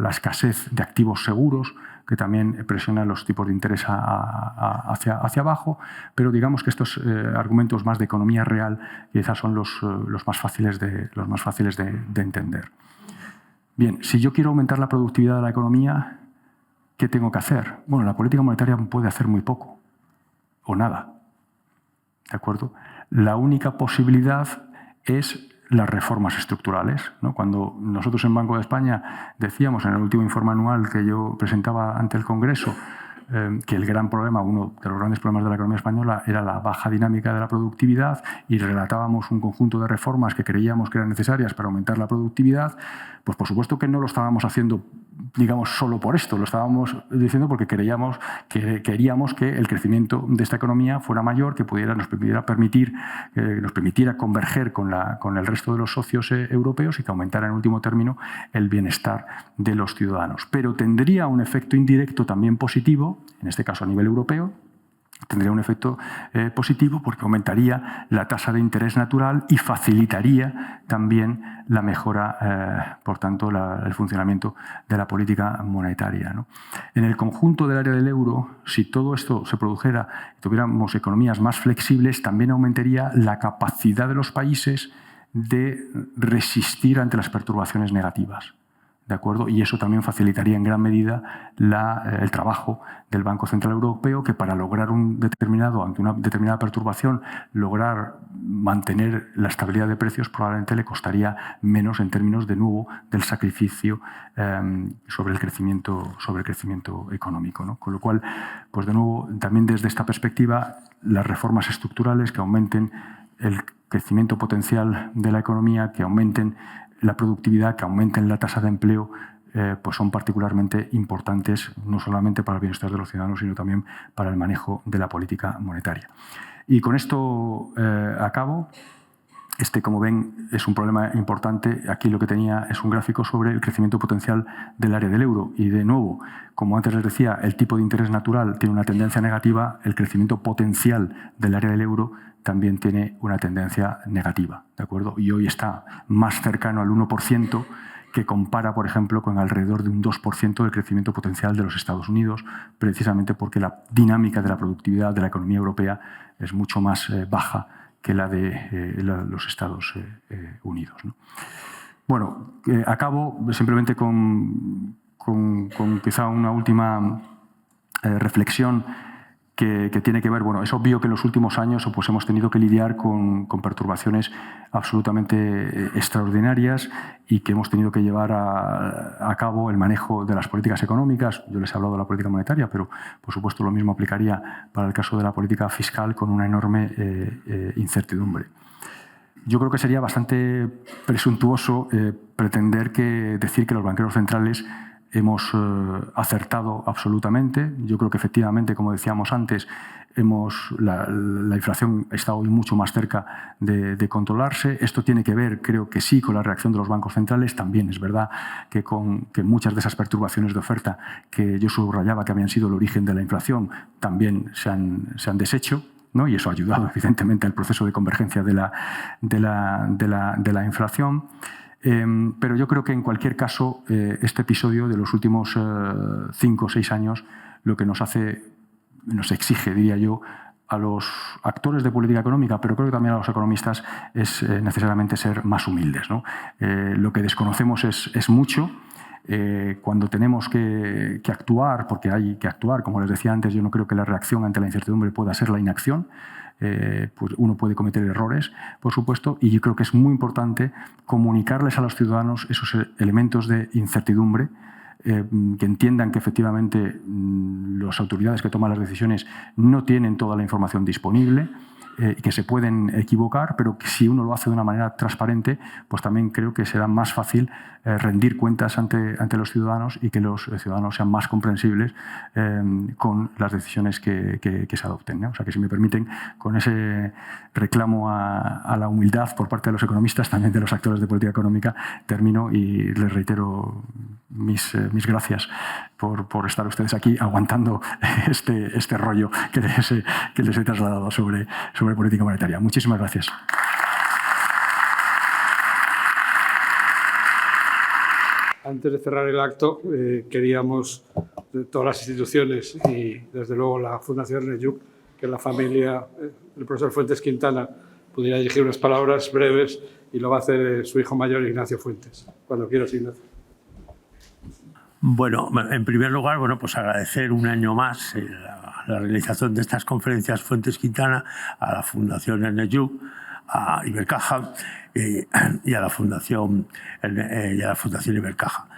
escasez de activos seguros, que también presiona los tipos de interés hacia abajo, pero digamos que estos argumentos más de economía real quizás son los más fáciles de entender. Bien, si yo quiero aumentar la productividad de la economía, ¿qué tengo que hacer? Bueno, la política monetaria puede hacer muy poco o nada. ¿De acuerdo? La única posibilidad es las reformas estructurales, ¿no? Cuando nosotros en Banco de España decíamos en el último informe anual que yo presentaba ante el Congreso que el gran problema, uno de los grandes problemas de la economía española era la baja dinámica de la productividad y relatábamos un conjunto de reformas que creíamos que eran necesarias para aumentar la productividad, pues por supuesto que no lo estábamos haciendo digamos, solo por esto. Lo estábamos diciendo porque queríamos que el crecimiento de esta economía fuera mayor, que nos permitiera converger con el resto de los socios europeos y que aumentara en último término el bienestar de los ciudadanos. Pero tendría un efecto indirecto también positivo, en este caso a nivel europeo. Tendría un efecto positivo porque aumentaría la tasa de interés natural y facilitaría también la mejora, por tanto, el funcionamiento de la política monetaria, ¿no? En el conjunto del área del euro, si todo esto se produjera y tuviéramos economías más flexibles, también aumentaría la capacidad de los países de resistir ante las perturbaciones negativas. ¿De acuerdo? Y eso también facilitaría en gran medida el trabajo del Banco Central Europeo, que para lograr ante una determinada perturbación, lograr mantener la estabilidad de precios probablemente le costaría menos en términos, de nuevo, del sacrificio sobre el crecimiento económico, ¿no? Con lo cual, pues de nuevo, también desde esta perspectiva, las reformas estructurales que aumenten el crecimiento potencial de la economía, que aumenten la productividad, que aumenten la tasa de empleo, pues son particularmente importantes no solamente para el bienestar de los ciudadanos, sino también para el manejo de la política monetaria. Y con esto acabo. Como ven, es un problema importante. Aquí lo que tenía es un gráfico sobre el crecimiento potencial del área del euro. Y de nuevo, como antes les decía, el tipo de interés natural tiene una tendencia negativa, el crecimiento potencial del área del euro también tiene una tendencia negativa, ¿de acuerdo? Y hoy está más cercano al 1%, que compara, por ejemplo, con alrededor de un 2% del crecimiento potencial de los Estados Unidos, precisamente porque la dinámica de la productividad de la economía europea es mucho más baja que la de los Estados Unidos, ¿no? Bueno, acabo simplemente con quizá una última reflexión que tiene que ver, bueno, es obvio que en los últimos años pues, hemos tenido que lidiar con perturbaciones absolutamente extraordinarias y que hemos tenido que llevar a cabo el manejo de las políticas económicas. Yo les he hablado de la política monetaria, pero por supuesto lo mismo aplicaría para el caso de la política fiscal, con una enorme incertidumbre. Yo creo que sería bastante presuntuoso pretender decir que los banqueros centrales hemos acertado absolutamente. Yo creo que efectivamente, como decíamos antes, la inflación está hoy mucho más cerca de controlarse. Esto tiene que ver, creo que sí, con la reacción de los bancos centrales. También es verdad que muchas de esas perturbaciones de oferta que yo subrayaba que habían sido el origen de la inflación también se han deshecho, ¿no? Y eso ha ayudado evidentemente al proceso de convergencia de la inflación. Pero yo creo que en cualquier caso este episodio de los últimos 5 o 6 años lo que nos exige, diría yo, a los actores de política económica, pero creo que también a los economistas, es necesariamente ser más humildes, ¿no? Lo que desconocemos es mucho. Cuando tenemos que actuar, porque hay que actuar, como les decía antes, yo no creo que la reacción ante la incertidumbre pueda ser la inacción. Pues uno puede cometer errores, por supuesto, y yo creo que es muy importante comunicarles a los ciudadanos esos elementos de incertidumbre, que entiendan que efectivamente las autoridades que toman las decisiones no tienen toda la información disponible, que se pueden equivocar, pero que si uno lo hace de una manera transparente, pues también creo que será más fácil rendir cuentas ante los ciudadanos y que los ciudadanos sean más comprensibles con las decisiones que se adopten, ¿no? O sea que, si me permiten, con ese reclamo a la humildad por parte de los economistas, también de los actores de política económica, termino y les reitero mis gracias por estar ustedes aquí aguantando este rollo que les he trasladado sobre política monetaria. Muchísimas gracias. Antes de cerrar el acto, queríamos, de todas las instituciones y desde luego la Fundación Nejuk, que la familia del profesor Fuentes Quintana pudiera dirigir unas palabras breves, y lo va a hacer su hijo mayor, Ignacio Fuentes. Cuando quieras, Ignacio. Bueno, en primer lugar, pues agradecer un año más la realización de estas conferencias Fuentes Quintana a la Fundación Nejuk, a Ibercaja y a la Fundación Ibercaja.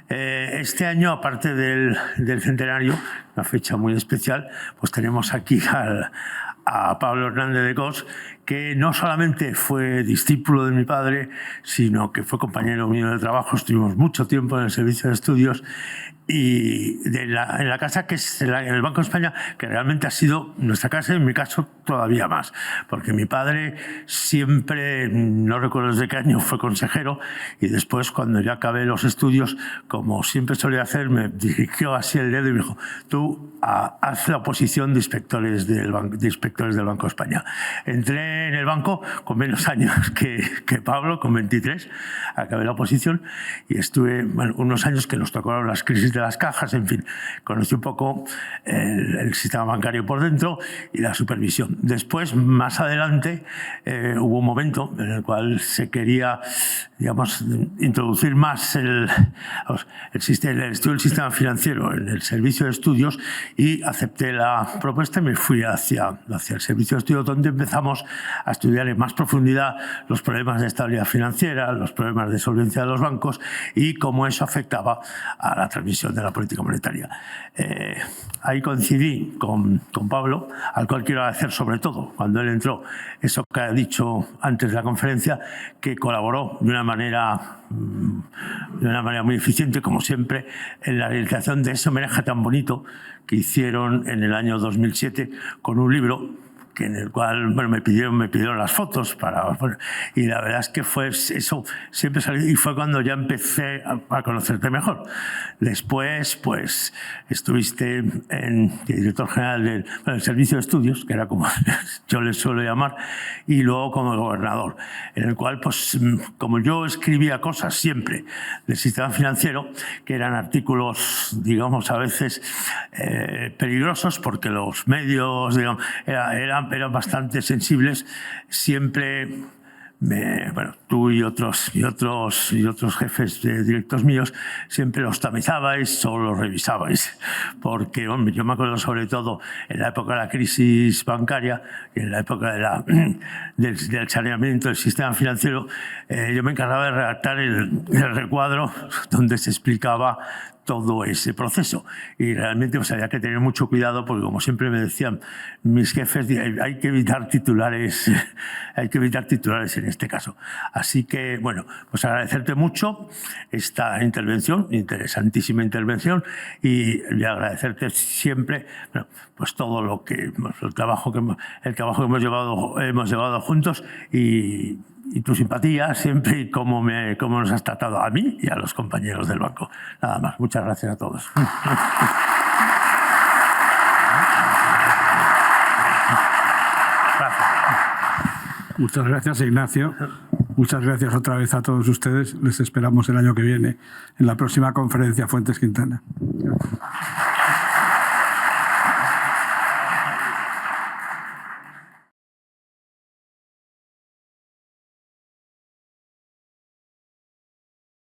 Este año, aparte del centenario, una fecha muy especial, pues tenemos aquí a Pablo Hernández de Cos, que no solamente fue discípulo de mi padre, sino que fue compañero mío de trabajo. Estuvimos mucho tiempo en el servicio de estudios y en la casa que es en el Banco de España, que realmente ha sido nuestra casa, y en mi caso todavía más, porque mi padre siempre, no recuerdo desde qué año, fue consejero, y después, cuando ya acabé los estudios, como siempre solía hacer, me dirigió así el dedo y me dijo: tú haz la oposición de inspectores del Banco de España. Entré en el banco con menos años que Pablo, con 23, acabé la oposición y estuve unos años que nos tocaron las crisis de las cajas, en fin, conocí un poco el sistema bancario por dentro y la supervisión. Después, más adelante, hubo un momento en el cual se quería, digamos, introducir más el estudio del sistema financiero en el servicio de estudios, y acepté la propuesta y me fui hacia el servicio de estudios, donde empezamos a estudiar en más profundidad los problemas de estabilidad financiera, los problemas de solvencia de los bancos y cómo eso afectaba a la transmisión de la política monetaria. Ahí coincidí con Pablo, al cual quiero agradecer sobre todo, cuando él entró, eso que ha dicho antes de la conferencia, que colaboró de una manera muy eficiente, como siempre, en la realización de ese homenaje tan bonito que hicieron en el año 2007 con un libro en el cual me pidieron las fotos y la verdad es que fue eso, siempre salió, y fue cuando ya empecé a conocerte mejor. Después, pues, estuviste en director general del servicio de estudios, que era como yo les suelo llamar, y luego como gobernador, en el cual, pues, como yo escribía cosas siempre del sistema financiero, que eran artículos, digamos, a veces peligrosos, porque los medios, digamos, eran bastante sensibles, siempre tú y otros jefes directos míos siempre los tamizabais o los revisabais, porque yo me acuerdo sobre todo en la época de la crisis bancaria y en la época del saneamiento del sistema financiero, yo me encargaba de redactar el recuadro donde se explicaba todo ese proceso, y realmente pues había que tener mucho cuidado, porque como siempre me decían mis jefes, hay que evitar titulares en este caso. Así que, bueno, pues agradecerte mucho esta intervención, interesantísima intervención, y agradecerte siempre, pues todo lo que el trabajo que hemos llevado juntos, y tu simpatía siempre, y cómo nos has tratado a mí y a los compañeros del banco. Nada más. Muchas gracias a todos. Muchas gracias, Ignacio. Muchas gracias otra vez a todos ustedes. Les esperamos el año que viene en la próxima conferencia Fuentes Quintana. Gracias.